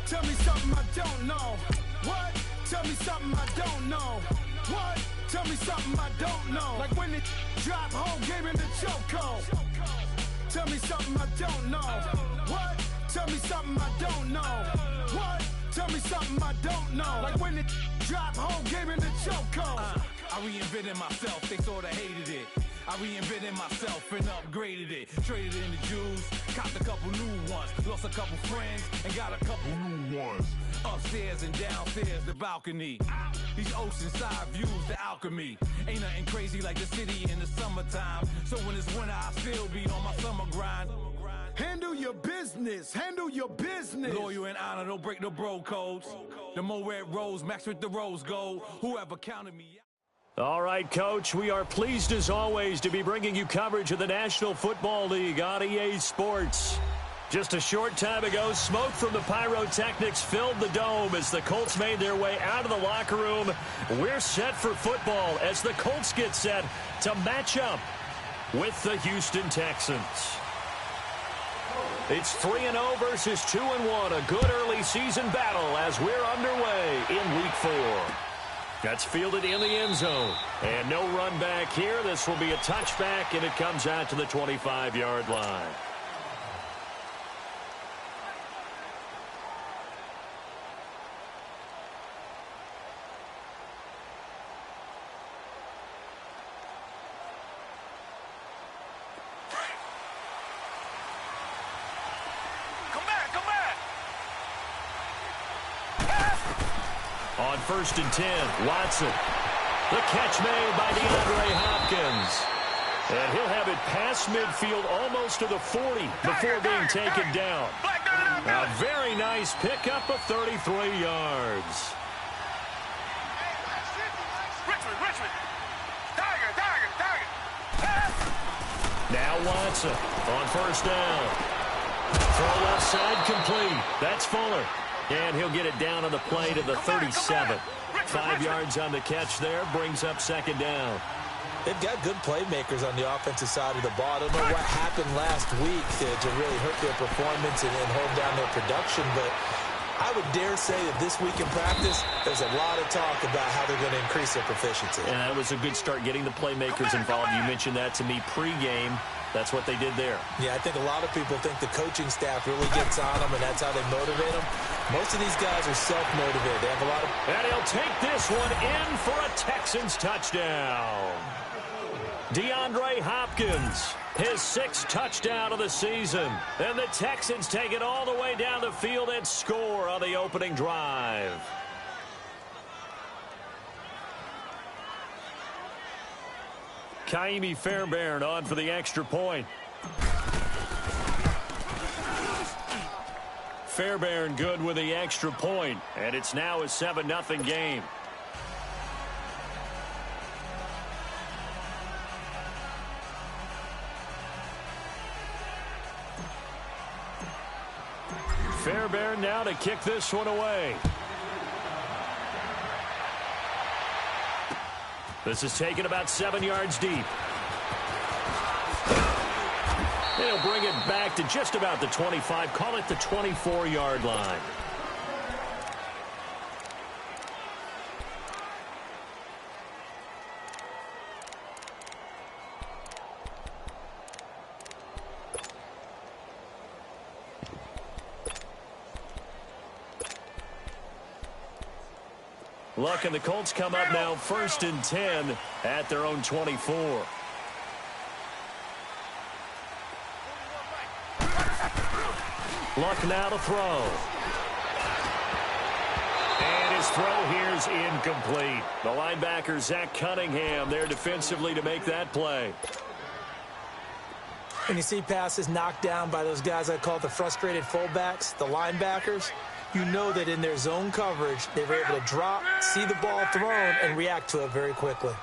tell me something I don't know. What? Tell me something I don't know. What? Tell me something I don't know. Like when it drop, whole game in the chokehold. Tell me something I don't know. What? Tell me something I don't know. What? Tell me something I don't know. Like when it drop, whole game in the chokehold. I reinvented myself, they sorta hated it. I reinvented myself and upgraded it. Traded in the Jews, copped a couple new ones. Lost a couple friends and got a couple new ones. Upstairs and downstairs, the balcony. These oceanside views, the alchemy. Ain't nothing crazy like the city in the summertime. So when it's winter, I still be on my summer grind. Handle your business, handle your business. Loyal and honor, don't break the bro codes. The more red rose, max with the rose gold. Whoever counted me out. All right, Coach, we are pleased as always to be bringing you coverage of the National Football League on EA Sports. Just a short time ago, smoke from the pyrotechnics filled the dome as the Colts made their way out of the locker room. We're set for football as the Colts get set to match up with the Houston Texans. It's 3-0 versus 2-1, a good early season battle as we're underway in Week 4. That's fielded in the end zone. And no run back here. This will be a touchback, and it comes out to the 25-yard line. On 1st and 10, Watson. The catch made by DeAndre Hopkins. And he'll have it past midfield almost to the 40 before being taken down. A very nice pickup of 33 yards. Now Watson on 1st down. Throw left side complete. That's Fuller. And he'll get it down on the play to the 37. 5 yards on the catch there, brings up 2nd down. They've got good playmakers on the offensive side of the ball. I don't know what happened last week to really hurt their performance and hold down their production, but I would dare say that this week in practice, there's a lot of talk about how they're going to increase their proficiency. And that was a good start getting the playmakers involved. You mentioned that to me pregame. That's what they did there. Yeah, I think a lot of people think the coaching staff really gets on them, and that's how they motivate them. Most of these guys are self-motivated. They have a lot of... And he'll take this one in for a Texans touchdown. DeAndre Hopkins, his 6th touchdown of the season. And the Texans take it all the way down the field and score on the opening drive. Kaimi Fairbairn on for the extra point. Fairbairn good with the extra point, and it's now a 7-0 game. Fairbairn now to kick this one away. This is taken about 7 yards deep. They'll bring it back to just about the 25. Call it the 24-yard line. Luck and the Colts come up now 1st and 10 at their own 24. Luck now to throw. And his throw here's incomplete. The linebacker, Zach Cunningham, there defensively to make that play. When you see passes knocked down by those guys I call the frustrated fullbacks, the linebackers, you know that in their zone coverage, they were able to drop, see the ball thrown, and react to it very quickly.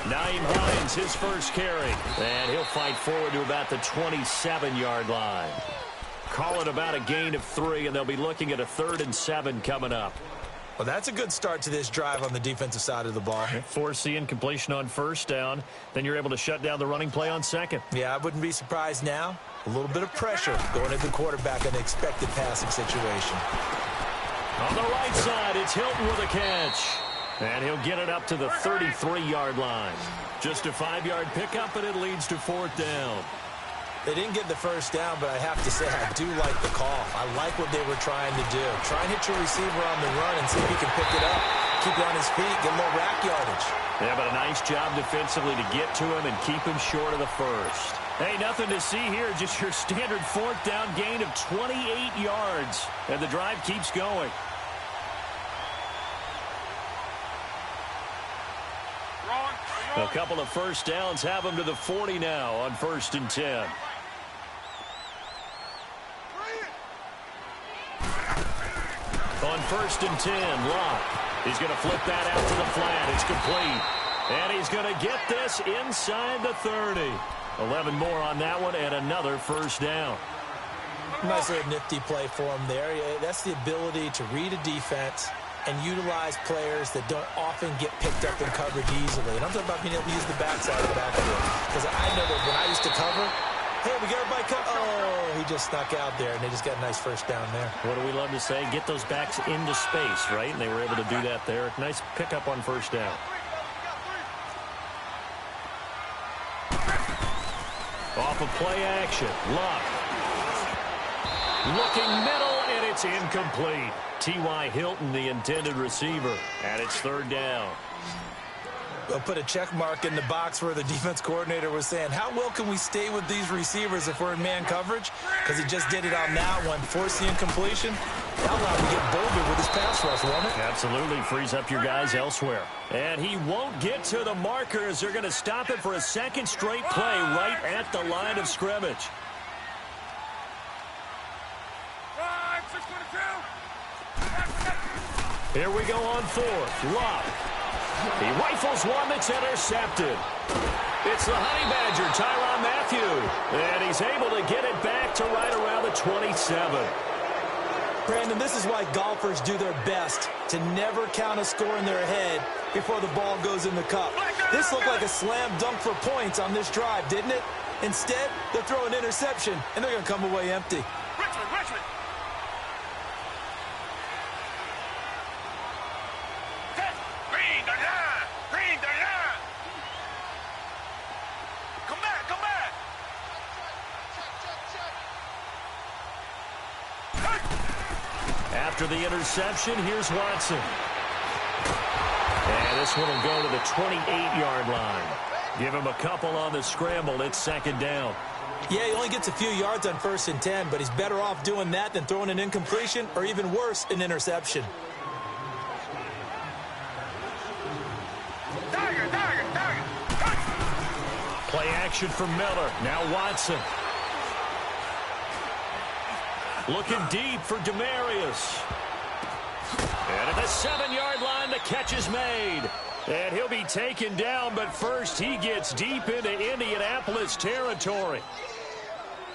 Naeem Hines, his first carry. And he'll fight forward to about the 27-yard line. Call it about a gain of 3, and they'll be looking at a 3rd and 7 coming up. Well, that's a good start to this drive on the defensive side of the ball. Force the incompletion on 1st down. Then you're able to shut down the running play on 2nd. Yeah, I wouldn't be surprised now. A little bit of pressure going at the quarterback in an expected passing situation. On the right side, it's Hilton with a catch. And he'll get it up to the 33-yard line. Just a 5-yard pickup, and it leads to 4th down. They didn't get the 1st down, but I have to say I do like the call. I like what they were trying to do. Try and hit your receiver on the run and see if he can pick it up. Keep it on his feet, get a little rack yardage. Yeah, but a nice job defensively to get to him and keep him short of the 1st. Hey, nothing to see here. Just your standard 4th down gain of 28 yards. And the drive keeps going. A couple of 1st downs have them to the 40 now on 1st and 10. On 1st and 10, Locke. He's going to flip that out to the flat. It's complete. And he's going to get this inside the 30. 11 more on that one and another 1st down. Nice little nifty play for him there. That's the ability to read a defense and utilize players that don't often get picked up in coverage easily. And I'm talking about being able to use the backside of the backfield. Because I know that when I used to cover, hey, we got everybody covered. Oh, he just snuck out there, and they just got a nice 1st down there. What do we love to say? Get those backs into space, right? And they were able to do that there. Nice pickup on 1st down. Off of play action. Luck. Looking middle, and it's incomplete. T.Y. Hilton, the intended receiver, and it's 3rd down. They'll put a check mark in the box where the defense coordinator was saying, how well can we stay with these receivers if we're in man coverage? Because he just did it on that one. Force the incompletion. That allowed him to get bolder with his pass rush, won't it? Absolutely. Frees up your guys elsewhere. And he won't get to the markers. They're going to stop it for a 2nd straight play right at the line of scrimmage. Here we go on 4th. Love. He rifles one that's intercepted. It's the Honey Badger, Tyrann Mathieu. And he's able to get it back to right around the 27. Brandon, this is why golfers do their best to never count a score in their head before the ball goes in the cup. This looked like a slam dunk for points on this drive, didn't it? Instead, they'll throw an interception, and they're going to come away empty. Richmond. Come back. After the interception, here's Watson. And this one will go to the 28-yard line. Give him a couple on the scramble. It's 2nd down. Yeah, he only gets a few yards on 1st and 10, but he's better off doing that than throwing an incompletion or even worse, an interception. Play action from Miller. Now Watson. Looking deep for Demarius. And at the 7-yard line, the catch is made. And he'll be taken down, but first he gets deep into Indianapolis territory.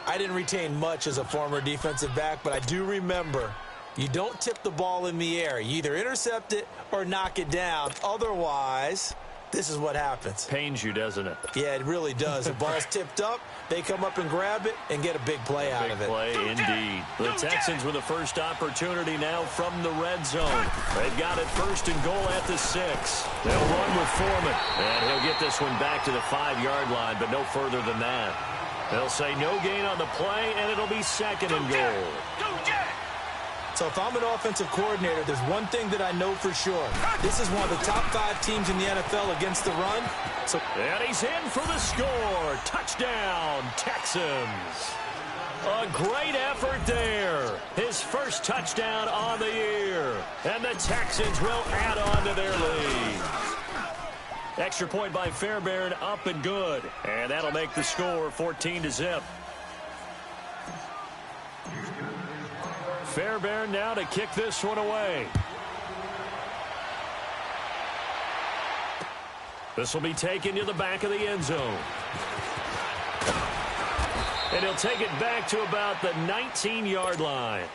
I didn't retain much as a former defensive back, but I do remember you don't tip the ball in the air. You either intercept it or knock it down. Otherwise, this is what happens. Pains you, doesn't it? Yeah, it really does. The ball's tipped up, they come up and grab it and get a big play out of it. Big play indeed. The Texans with the first opportunity now from the red zone. They've got it 1st and goal at the 6. They'll run with Foreman. And he'll get this one back to the 5-yard line, but no further than that. They'll say no gain on the play, and it'll be 2nd and goal. So if I'm an offensive coordinator, there's one thing that I know for sure. This is one of the top 5 teams in the NFL against the run. And he's in for the score. Touchdown, Texans. A great effort there. His first touchdown on the year. And the Texans will add on to their lead. Extra point by Fairbairn, up and good. And that'll make the score 14-0. Fairbairn now to kick this one away. This will be taken to the back of the end zone. And he'll take it back to about the 19-yard line.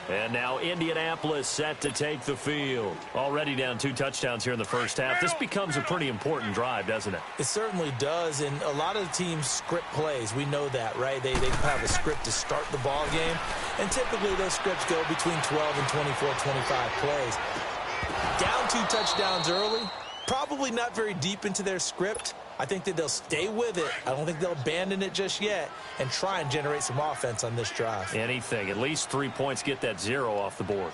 And now Indianapolis set to take the field. Already down 2 touchdowns here in the first half. This becomes a pretty important drive, doesn't it? It certainly does, and a lot of the teams script plays. We know that, right? They have a script to start the ball game, and typically those scripts go between 12 and 24, 25 plays. Down 2 touchdowns early, probably not very deep into their script. I think that they'll stay with it. I don't think they'll abandon it just yet and try and generate some offense on this drive. Anything. At least 3 points, get that 0 off the board.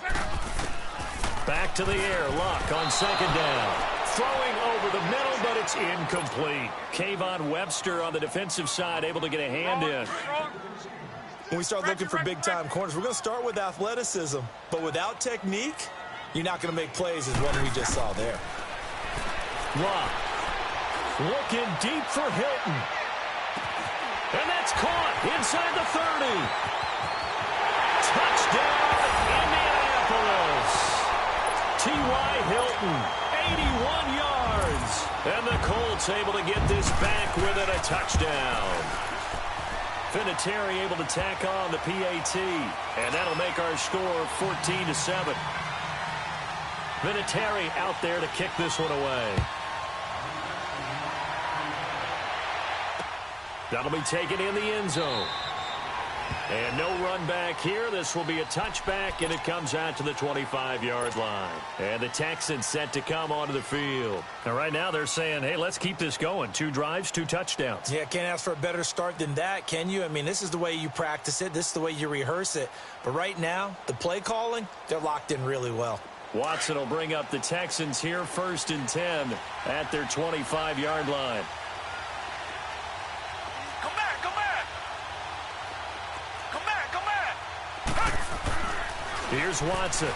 Back to the air. Luck on 2nd down. Throwing over the middle, but it's incomplete. Kayvon Webster on the defensive side able to get a hand in. When we start looking for big-time corners, we're going to start with athleticism. But without technique, you're not going to make plays as one we just saw there. Luck. Looking deep for Hilton. And that's caught inside the 30. Touchdown, Indianapolis. T.Y. Hilton, 81 yards. And the Colts able to get this back within a touchdown. Vinatieri able to tack on the PAT. And that'll make our score 14-7. Vinatieri out there to kick this one away. That'll be taken in the end zone. And no run back here. This will be a touchback, and it comes out to the 25-yard line. And the Texans set to come onto the field. And right now they're saying, hey, let's keep this going. 2 drives, 2 touchdowns. Yeah, can't ask for a better start than that, can you? I mean, this is the way you practice it. This is the way you rehearse it. But right now, the play calling, they're locked in really well. Watson will bring up the Texans here 1st and 10 at their 25-yard line. Here's Watson. And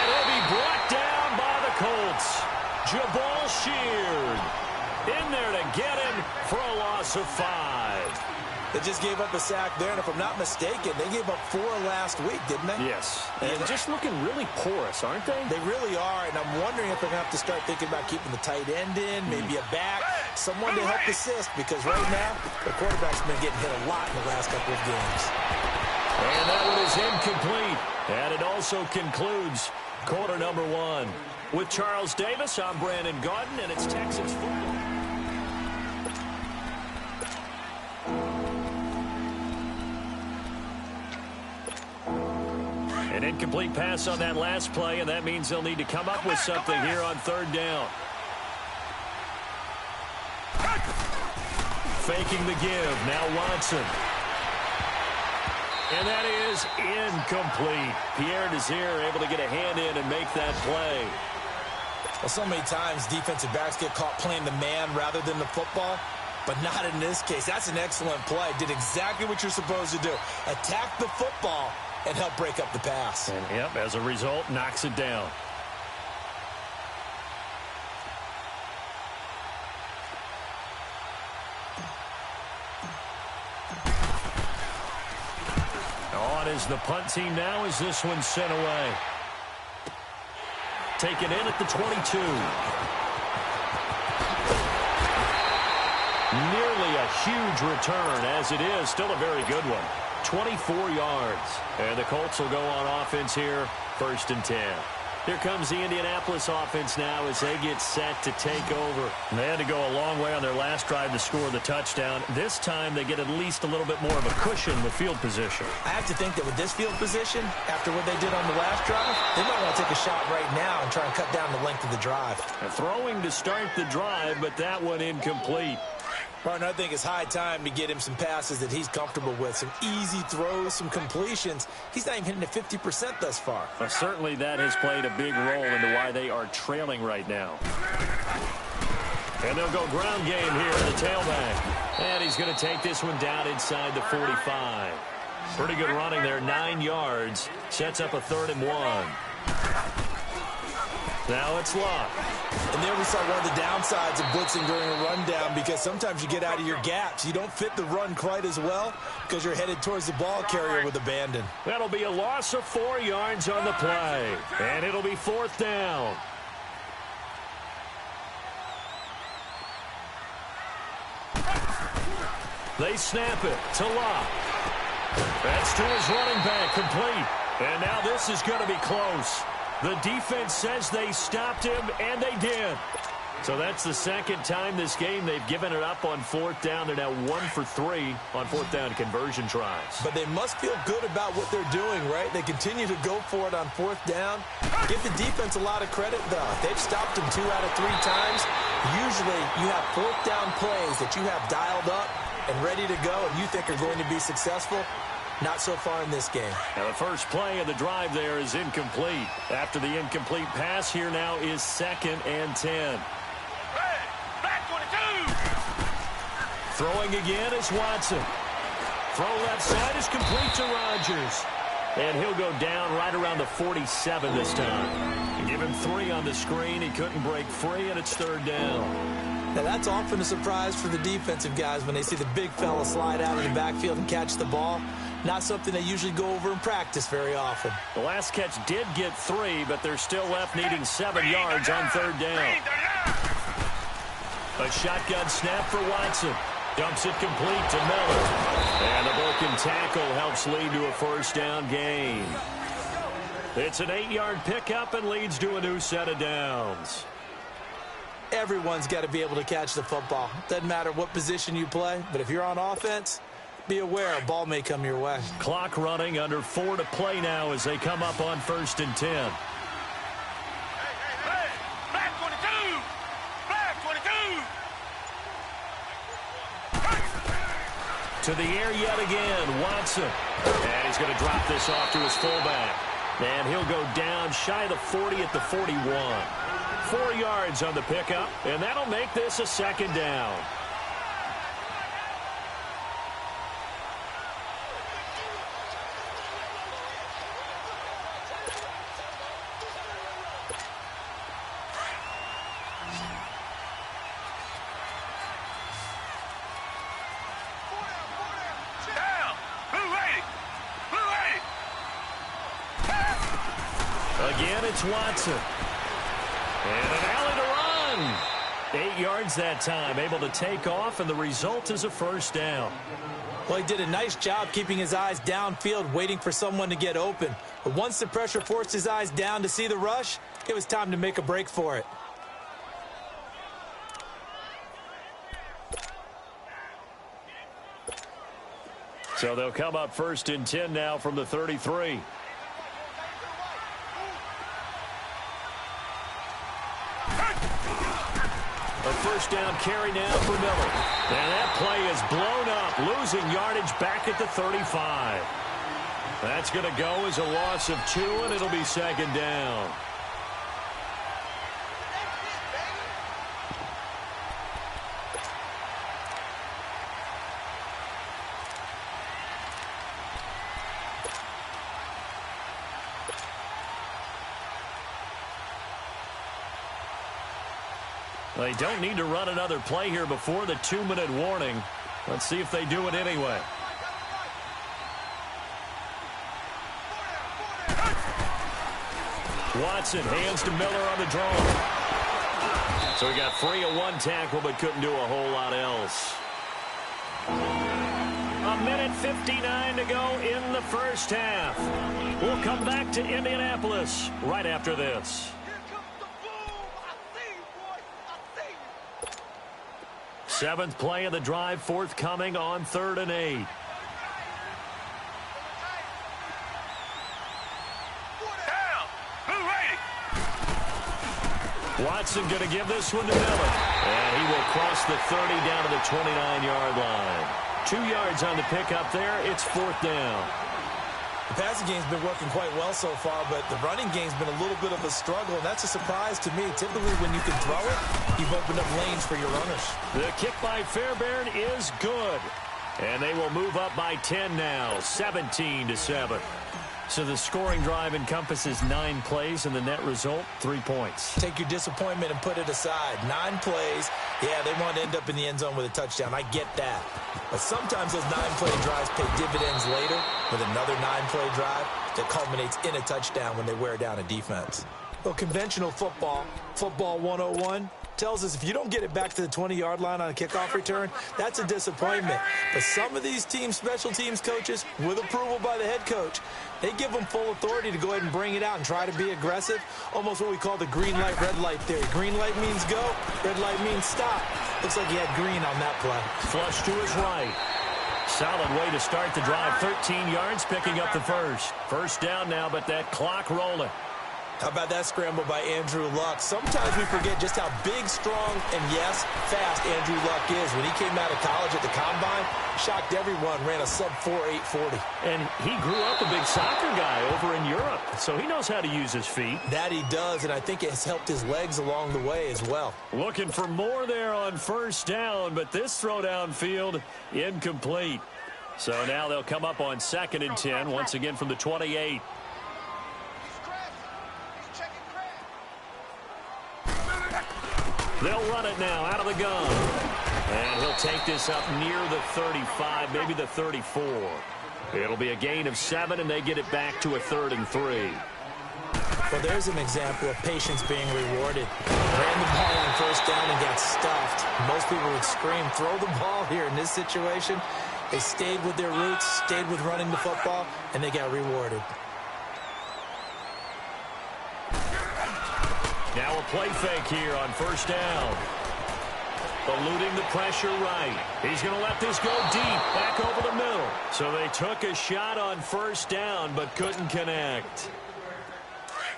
he'll be brought down by the Colts. Jabal Sheard in there to get him for a loss of 5. They just gave up a sack there, and if I'm not mistaken, they gave up 4 last week, didn't they? Yes. And just looking really porous, aren't they? They really are, and I'm wondering if they're going to have to start thinking about keeping the tight end in, maybe a back, someone to help assist, because right now, the quarterback's been getting hit a lot in the last couple of games. And that one is incomplete. And it also concludes quarter number 1. With Charles Davis, I'm Brandon Gaudin, and it's Texans football. An incomplete pass on that last play, and that means they'll need to come up with something here on 3rd down. Faking the give. Now Watson. And that is incomplete. Pierre Desir able to get a hand in and make that play. Well, so many times defensive backs get caught playing the man rather than the football. but not in this case. That's an excellent play. Did exactly what you're supposed to do. Attack the football and help break up the pass. And, yep, as a result, knocks it down. On is the punt team now as this one's sent away. Taken in at the 22. Nearly a huge return, as it is. Still a very good one. 24 yards. And the Colts will go on offense here, 1st and 10. Here comes the Indianapolis offense now as they get set to take over. They had to go a long way on their last drive to score the touchdown. This time they get at least a little bit more of a cushion with field position. I have to think that with this field position, after what they did on the last drive, they might want to take a shot right now and try and cut down the length of the drive. And throwing to start the drive, but that one incomplete. Partner, I think it's high time to get him some passes that he's comfortable with. Some easy throws, some completions. He's not even hitting at 50% thus far. Well, certainly that has played a big role into why they are trailing right now. And they'll go ground game here in the tailback. And he's going to take this one down inside the 45. Pretty good running there, 9 yards. Sets up a 3rd and 1. Now it's Luck. And there we saw one of the downsides of blitzing during a rundown, because sometimes you get out of your gaps. You don't fit the run quite as well because you're headed towards the ball carrier with abandon. That'll be a loss of 4 yards on the play. And it'll be 4th down. They snap it to Luck. That's to his running back, complete. And now this is going to be close. The defense says they stopped him, and they did. So that's the second time this game they've given it up on 4th down. They're now 1 for 3 on 4th down conversion tries. But they must feel good about what they're doing, right? They continue to go for it on 4th down. Give the defense a lot of credit, though. They've stopped him 2 out of 3 times. Usually you have 4th down plays that you have dialed up and ready to go and you think are going to be successful. Not so far in this game. Now the first play of the drive there is incomplete. After the incomplete pass, here now is 2nd and 10. Throwing again is Watson. Throw left side is complete to Rodgers. And he'll go down right around the 47 this time. Give him 3 on the screen. He couldn't break free, and it's 3rd down. Now that's often a surprise for the defensive guys when they see the big fella slide out of the backfield and catch the ball. Not something they usually go over in practice very often. The last catch did get 3, but they're still left needing 7 yards on 3rd down. A shotgun snap for Watson. Dumps it complete to Miller. And the broken tackle helps lead to a 1st down gain. It's an 8-yard pickup and leads to a new set of downs. Everyone's got to be able to catch the football. Doesn't matter what position you play, but if you're on offense, be aware a ball may come your way. Clock running, under 4 to play now as they come up on 1st and 10. Black 22! Black 22! To the air yet again, Watson. And he's going to drop this off to his fullback. And he'll go down shy of the 40 at the 41. 4 yards on the pickup, and that'll make this a 2nd down. Again, it's Watson. And an alley to run. 8 yards that time, able to take off, and the result is a 1st down. Well, he did a nice job keeping his eyes downfield, waiting for someone to get open. But once the pressure forced his eyes down to see the rush, it was time to make a break for it. So they'll come up 1st and 10 now from the 33. A 1st down carry now for Miller. And that play is blown up, losing yardage back at the 35. That's going to go as a loss of 2, and it'll be 2nd down. They don't need to run another play here before the 2-minute warning. Let's see if they do it anyway. Watson hands to Miller on the draw. So he got free of one tackle but couldn't do a whole lot else. 1:59 to go in the first half. We'll come back to Indianapolis right after this. Seventh play of the drive forthcoming on 3rd and 8. Watson going to give this one to Miller. And he will cross the 30 down to the 29-yard line. 2 yards on the pickup there. It's 4th down. The passing game's been working quite well so far, but the running game's been a little bit of a struggle, and that's a surprise to me. Typically, when you can throw it, you've opened up lanes for your runners. The kick by Fairbairn is good. And they will move up by 10 now, 17-7. So the scoring drive encompasses 9 plays, and the net result, 3 points. Take your disappointment and put it aside. 9 plays. Yeah, they want to end up in the end zone with a touchdown. I get that. But sometimes those 9-play drives pay dividends later with another 9-play drive that culminates in a touchdown when they wear down a defense. Well, conventional football 101, tells us if you don't get it back to the 20-yard line on a kickoff return, that's a disappointment. But some of these teams, special teams coaches, with approval by the head coach, they give them full authority to go ahead and bring it out and try to be aggressive, almost what we call the green light, red light theory. Green light means go, red light means stop. Looks like he had green on that play. Flush to his right. Solid way to start the drive. 13 yards, picking up the first. First down now, but that clock rolling. How about that scramble by Andrew Luck? Sometimes we forget just how big, strong, and, yes, fast Andrew Luck is. When he came out of college at the Combine, shocked everyone, ran a sub-4 840. And he grew up a big soccer guy over in Europe, so he knows how to use his feet. That he does, and I think it has helped his legs along the way as well. Looking for more there on first down, but this throw downfield incomplete. So now they'll come up on 2nd and 10, once again from the 28. They'll run it now out of the gun. And he'll take this up near the 35, maybe the 34. It'll be a gain of 7, and they get it back to a 3rd and 3. Well, there's an example of patience being rewarded. Ran the ball on first down and got stuffed. Most people would scream, throw the ball here. In this situation, they stayed with their roots, stayed with running the football, and they got rewarded. Now a play fake here on first down. Eluding the pressure right. He's going to let this go deep, back over the middle. So they took a shot on first down, but couldn't connect.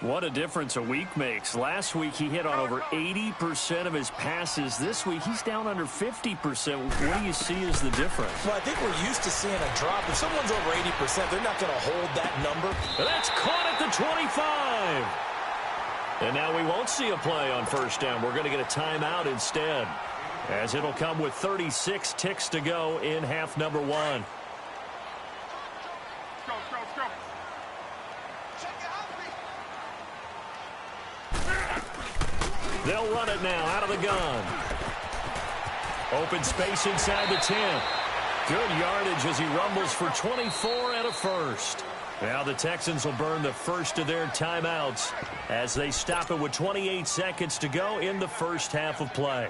What a difference a week makes. Last week he hit on over 80% of his passes. This week he's down under 50%. What do you see as the difference? Well, I think we're used to seeing a drop. If someone's over 80%, they're not going to hold that number. And that's caught at the 25. And now we won't see a play on first down. We're going to get a timeout instead, as it'll come with 36 ticks to go in half number 1. They'll run it now out of the gun. Open space inside the 10. Good yardage as he rumbles for 24 and a first. Now the Texans will burn the first of their timeouts as they stop it with 28 seconds to go in the first half of play.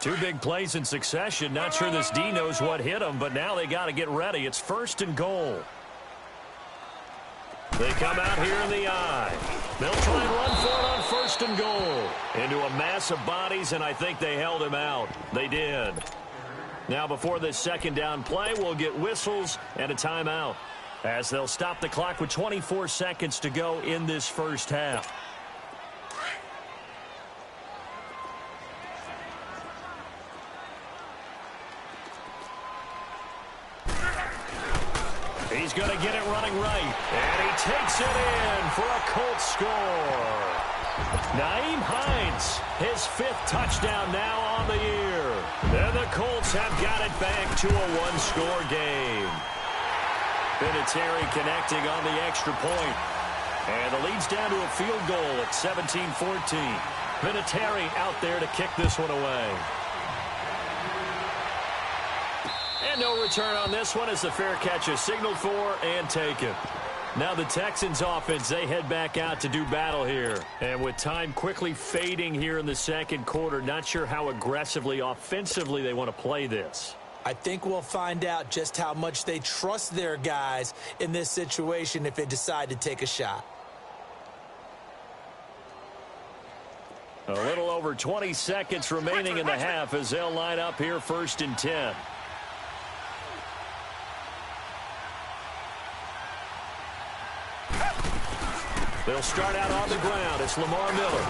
2 big plays in succession. Not sure this D knows what hit him, but now they got to get ready. It's 1st and goal. They come out here in the eye. They'll try and run for it on 1st and goal. Into a mass of bodies, and I think they held him out. They did. Now before this second down play, we'll get whistles and a timeout, as they'll stop the clock with 24 seconds to go in this first half. He's going to get it running right, and he takes it in for a Colts score. Nyheim Hines, his 5th touchdown now on the year. And the Colts have got it back to a 1-score game. Vinatieri connecting on the extra point. And the lead's down to a field goal at 17-14. Vinatieri out there to kick this one away. And no return on this one as the fair catch is signaled for and taken. Now the Texans offense, they head back out to do battle here. And with time quickly fading here in the second quarter, not sure how aggressively, offensively they want to play this. I think we'll find out just how much they trust their guys in this situation if they decide to take a shot. A little over 20 seconds remaining in the half as they'll line up here 1st and 10. They'll start out on the ground. It's Lamar Miller.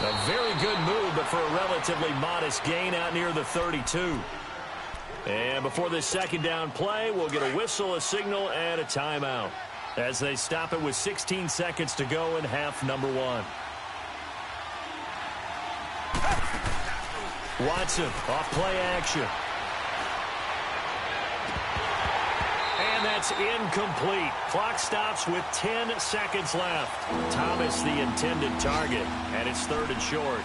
A very good move, but for a relatively modest gain out near the 32. And before this second down play, we'll get a whistle, a signal, and a timeout as they stop it with 16 seconds to go in half number 1. Watson off play action. And that's incomplete. Clock stops with 10 seconds left. Thomas the intended target, and it's 3rd and short.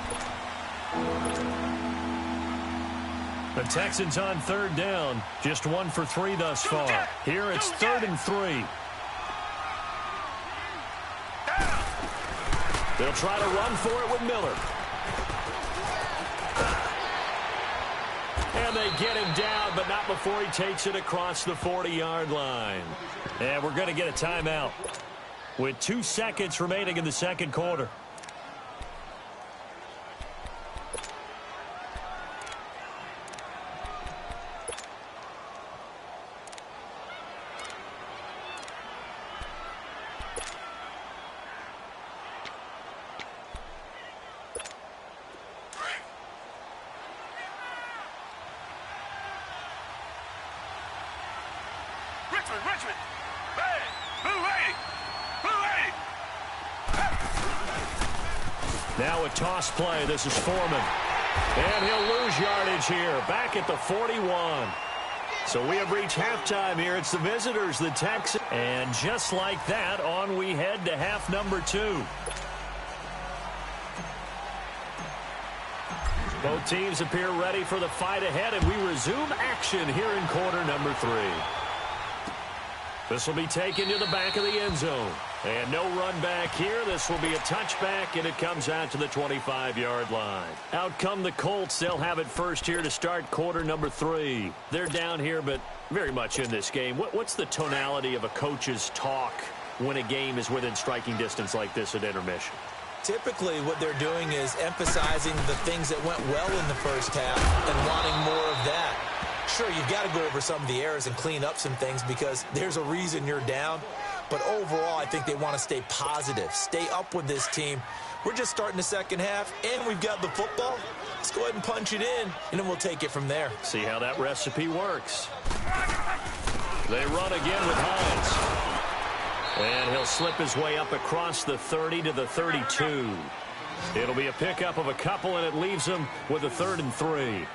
The Texans on 3rd down, just 1 for 3 thus far. Here it's 3rd and 3. They'll try to run for it with Miller. And they get him down, but not before he takes it across the 40-yard line. And we're going to get a timeout with 2 seconds remaining in the second quarter. Richmond. Hey, Blue 80. Now a toss play. This is Foreman. And he'll lose yardage here. Back at the 41. So we have reached halftime here. It's the visitors, the Texans. And just like that, on we head to half number 2. Both teams appear ready for the fight ahead, and we resume action here in quarter number 3. This will be taken to the back of the end zone. And no run back here. This will be a touchback, and it comes out to the 25-yard line. Out come the Colts. They'll have it first here to start quarter number 3. They're down here, but very much in this game. What's the tonality of a coach's talk when a game is within striking distance like this at intermission? Typically, what they're doing is emphasizing the things that went well in the first half and wanting more of that. Sure, you've got to go over some of the errors and clean up some things because there's a reason you're down. But overall, I think they want to stay positive, stay up with this team. We're just starting the second half, and we've got the football. Let's go ahead and punch it in, and then we'll take it from there. See how that recipe works. They run again with Hines. And he'll slip his way up across the 30 to the 32. It'll be a pickup of a couple, and it leaves him with a 3rd and 3.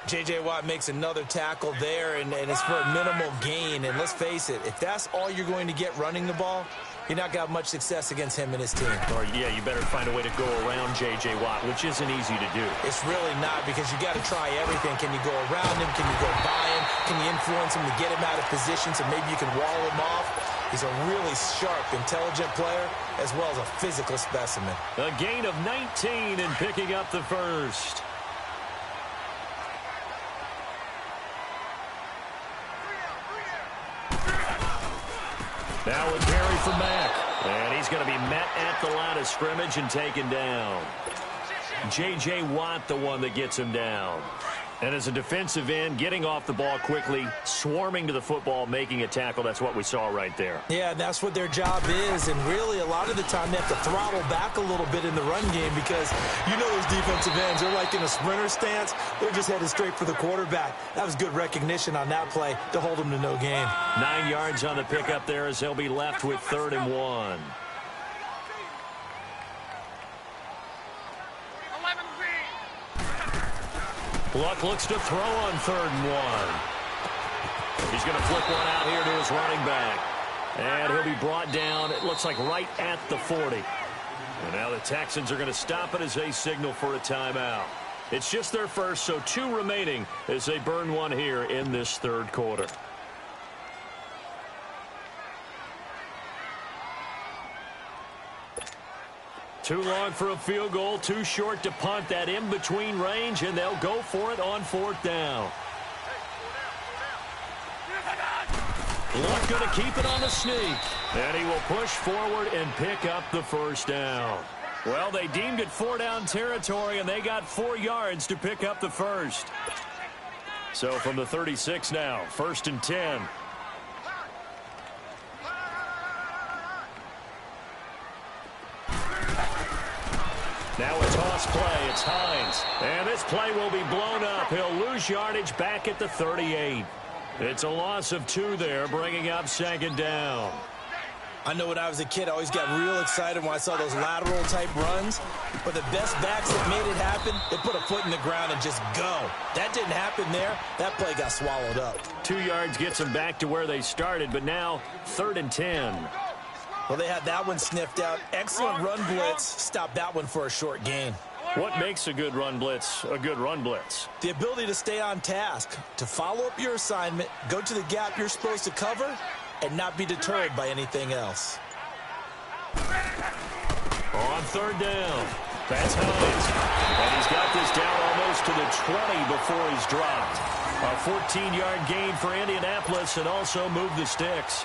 J.J. Watt makes another tackle there, and it's for a minimal gain. And let's face it, if that's all you're going to get running the ball, you're not going to have much success against him and his team. Or, yeah, you better find a way to go around J.J. Watt, which isn't easy to do. It's really not because you got to try everything. Can you go around him? Can you go by him? Can you influence him to get him out of position so maybe you can wall him off? He's a really sharp, intelligent player as well as a physical specimen. A gain of 19 and picking up the first. Now a carry for Mack. And he's going to be met at the line of scrimmage and taken down. J.J. Watt, the one that gets him down. And as a defensive end, getting off the ball quickly, swarming to the football, making a tackle, that's what we saw right there. Yeah, that's what their job is. And really, a lot of the time, they have to throttle back a little bit in the run game because you know those defensive ends, they're like in a sprinter stance. They're just headed straight for the quarterback. That was good recognition on that play to hold them to no gain. 9 yards on the pickup there as he'll be left with 3rd and 1. Luck looks to throw on 3rd and 1. He's going to flip one out here to his running back. And he'll be brought down, it looks like right at the 40. And now the Texans are going to stop it as they signal for a timeout. It's just their first, so 2 remaining as they burn one here in this third quarter. Too long for a field goal, too short to punt. That in-between range, and they'll go for it on 4th down. Luck going to keep it on the sneak. And he will push forward and pick up the first down. Well, they deemed it 4-down territory, and they got 4 yards to pick up the first. So from the 36 now, 1st and 10. Now a toss play. It's Hines. And this play will be blown up. He'll lose yardage back at the 38. It's a loss of 2 there, bringing up 2nd down. I know when I was a kid, I always got real excited when I saw those lateral-type runs. But the best backs that made it happen, they put a foot in the ground and just go. That didn't happen there. That play got swallowed up. 2 yards gets them back to where they started, but now 3rd and 10. Well, they had that one sniffed out. Excellent run blitz. Stopped that one for a short gain. What makes a good run blitz a good run blitz? The ability to stay on task, to follow up your assignment, go to the gap you're supposed to cover, and not be deterred by anything else. On 3rd down, that's Hines. And he's got this down almost to the 20 before he's dropped. A 14-yard gain for Indianapolis and also moved the sticks.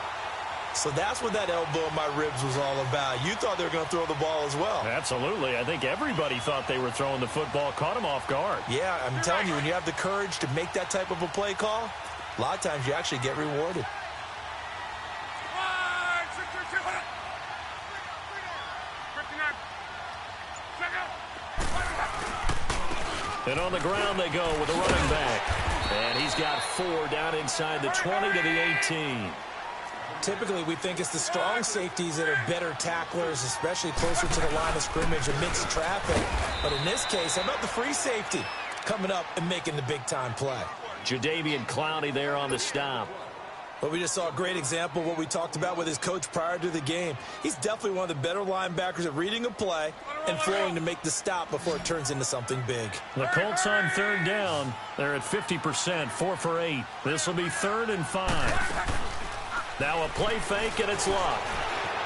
So that's what that elbow in my ribs was all about. You thought they were going to throw the ball as well. Absolutely. I think everybody thought they were throwing the football, caught him off guard. Yeah, I'm telling you, when you have the courage to make that type of a play call, a lot of times you actually get rewarded. And on the ground they go with a running back. And he's got 4 down inside the 20 to the 18. Typically, we think it's the strong safeties that are better tacklers, especially closer to the line of scrimmage amidst traffic. But in this case, how about the free safety coming up and making the big-time play? Jadeveon Clowney there on the stop. But we just saw a great example of what we talked about with his coach prior to the game. He's definitely one of the better linebackers at reading a play and flowing to make the stop before it turns into something big. The Colts on 3rd down. They're at 50%, 4 for 8. This will be 3rd and 5. Now a play fake, and it's Luck.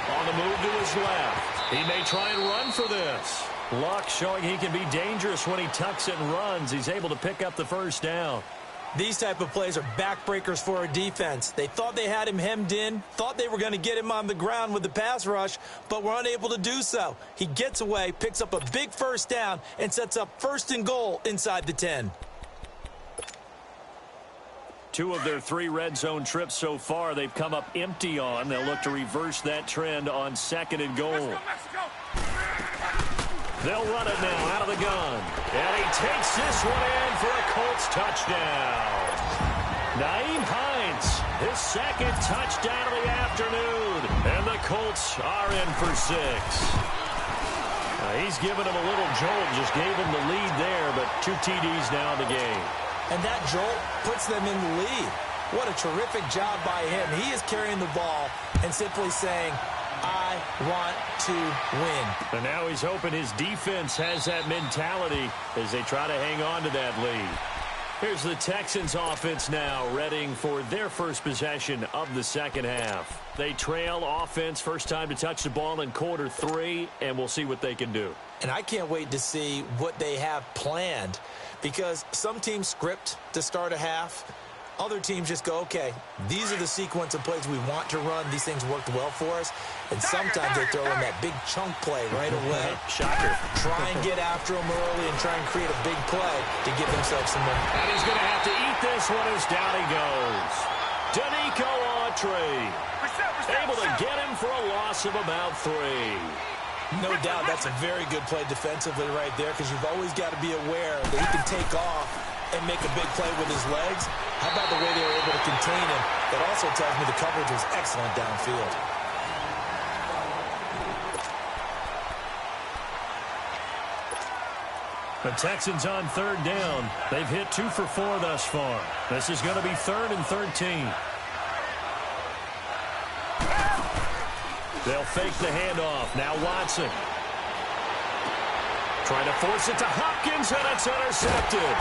On the move to his left. He may try and run for this. Luck showing he can be dangerous when he tucks it and runs. He's able to pick up the first down. These type of plays are backbreakers for a defense. They thought they had him hemmed in, thought they were going to get him on the ground with the pass rush, but were unable to do so. He gets away, picks up a big first down, and sets up 1st and goal inside the 10. 2 of their 3 red zone trips so far, they've come up empty on. They'll look to reverse that trend on 2nd and goal. They'll run it now out of the gun. And he takes this one in for a Colts touchdown. Nyheim Hines, his 2nd touchdown of the afternoon. And the Colts are in for 6. He's given him a little jolt, just gave him the lead there, but 2 TDs now in the game. And that jolt puts them in the lead. What a terrific job by him. He is carrying the ball and simply saying, I want to win. And now he's hoping his defense has that mentality as they try to hang on to that lead. Here's the Texans offense now, readying for their first possession of the second half. They trail offense, first time to touch the ball in quarter 3, and we'll see what they can do. And I can't wait to see what they have planned, because some teams script to start a half. Other teams just go, okay, these are the sequence of plays we want to run. These things worked well for us. And sometimes they throw in that big chunk play right away. Shocker. Try and get after them early and try and create a big play to give themselves some money. And he's going to have to eat this one as down he goes. Danico Autry able to get him for a loss of about 3. No doubt that's a very good play defensively right there, because you've always got to be aware that he can take off and make a big play with his legs. How about the way they were able to contain him? That also tells me the coverage was excellent downfield. The Texans on 3rd down. They've hit 2 for 4 thus far. This is going to be 3rd and 13. They'll fake the handoff. Now Watson. Trying to force it to Hopkins, and it's intercepted.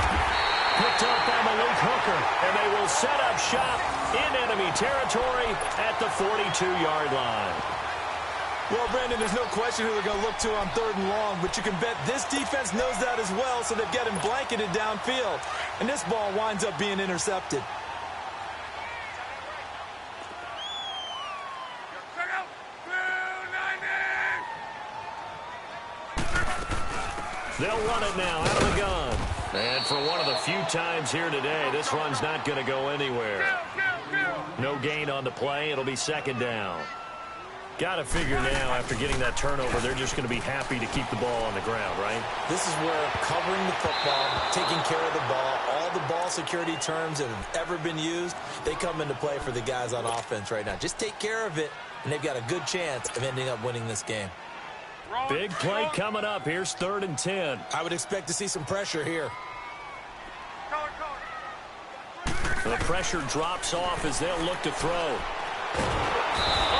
Picked up by Malik Hooker, and they will set up shop in enemy territory at the 42-yard line. Well, Brandon, there's no question who they're going to look to on 3rd and long, but you can bet this defense knows that as well, so they've got him blanketed downfield. And this ball winds up being intercepted. They'll run it now out of the gun. And for one of the few times here today, this run's not going to go anywhere. No gain on the play. It'll be 2nd down. Got to figure now, after getting that turnover, they're just going to be happy to keep the ball on the ground, right? This is where covering the football, taking care of the ball, all the ball security terms that have ever been used, they come into play for the guys on offense right now. Just take care of it, and they've got a good chance of ending up winning this game. Big play coming up. Here's 3rd and 10. I would expect to see some pressure here. The pressure drops off as they'll look to throw.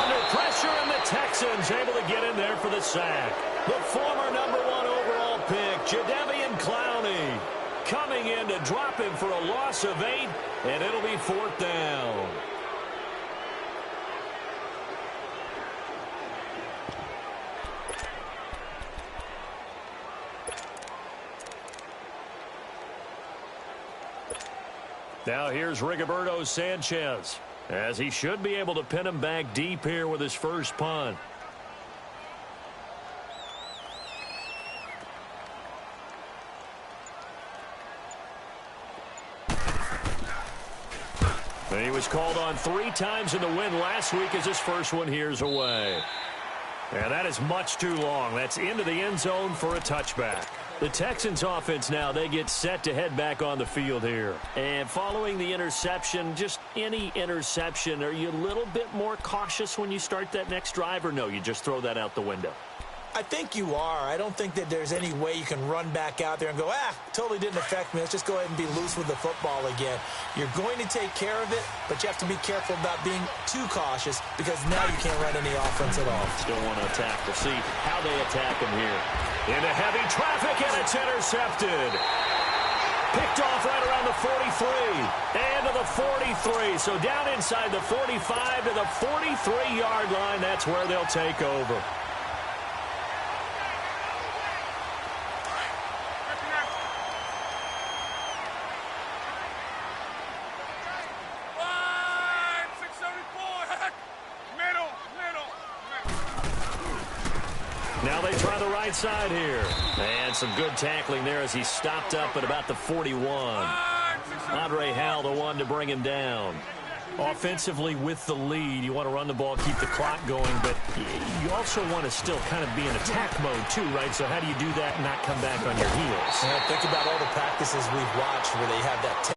Under pressure, and the Texans able to get in there for the sack. The former number 1 overall pick, Jadeveon Clowney, coming in to drop him for a loss of 8, and it'll be 4th down. Now here's Rigoberto Sanchez, as he should be able to pin him back deep here with his first punt. And he was called on 3 times in the win last week as his first one here's away. And that is much too long. That's into the end zone for a touchback. The Texans offense now, they get set to head back on the field here. And following the interception, just any interception, are you a little bit more cautious when you start that next drive, or no, you just throw that out the window? I think you are. I don't think that there's any way you can run back out there and go, totally didn't affect me. Let's just go ahead and be loose with the football again. You're going to take care of it, but you have to be careful about being too cautious because now you can't run any offense at all. Still want to attack. We'll see how they attack him here. Into heavy traffic, and it's intercepted. Picked off right around the 43 and to the 43. So down inside the 45 to the 43-yard line. That's where they'll take over. Now they try the right side here. And some good tackling there as he stopped up at about the 41. Andre Howell, the one to bring him down. Offensively with the lead, you want to run the ball, keep the clock going, but you also want to still kind of be in attack mode too, right? So how do you do that and not come back on your heels? Think about all the practices we've watched where they have that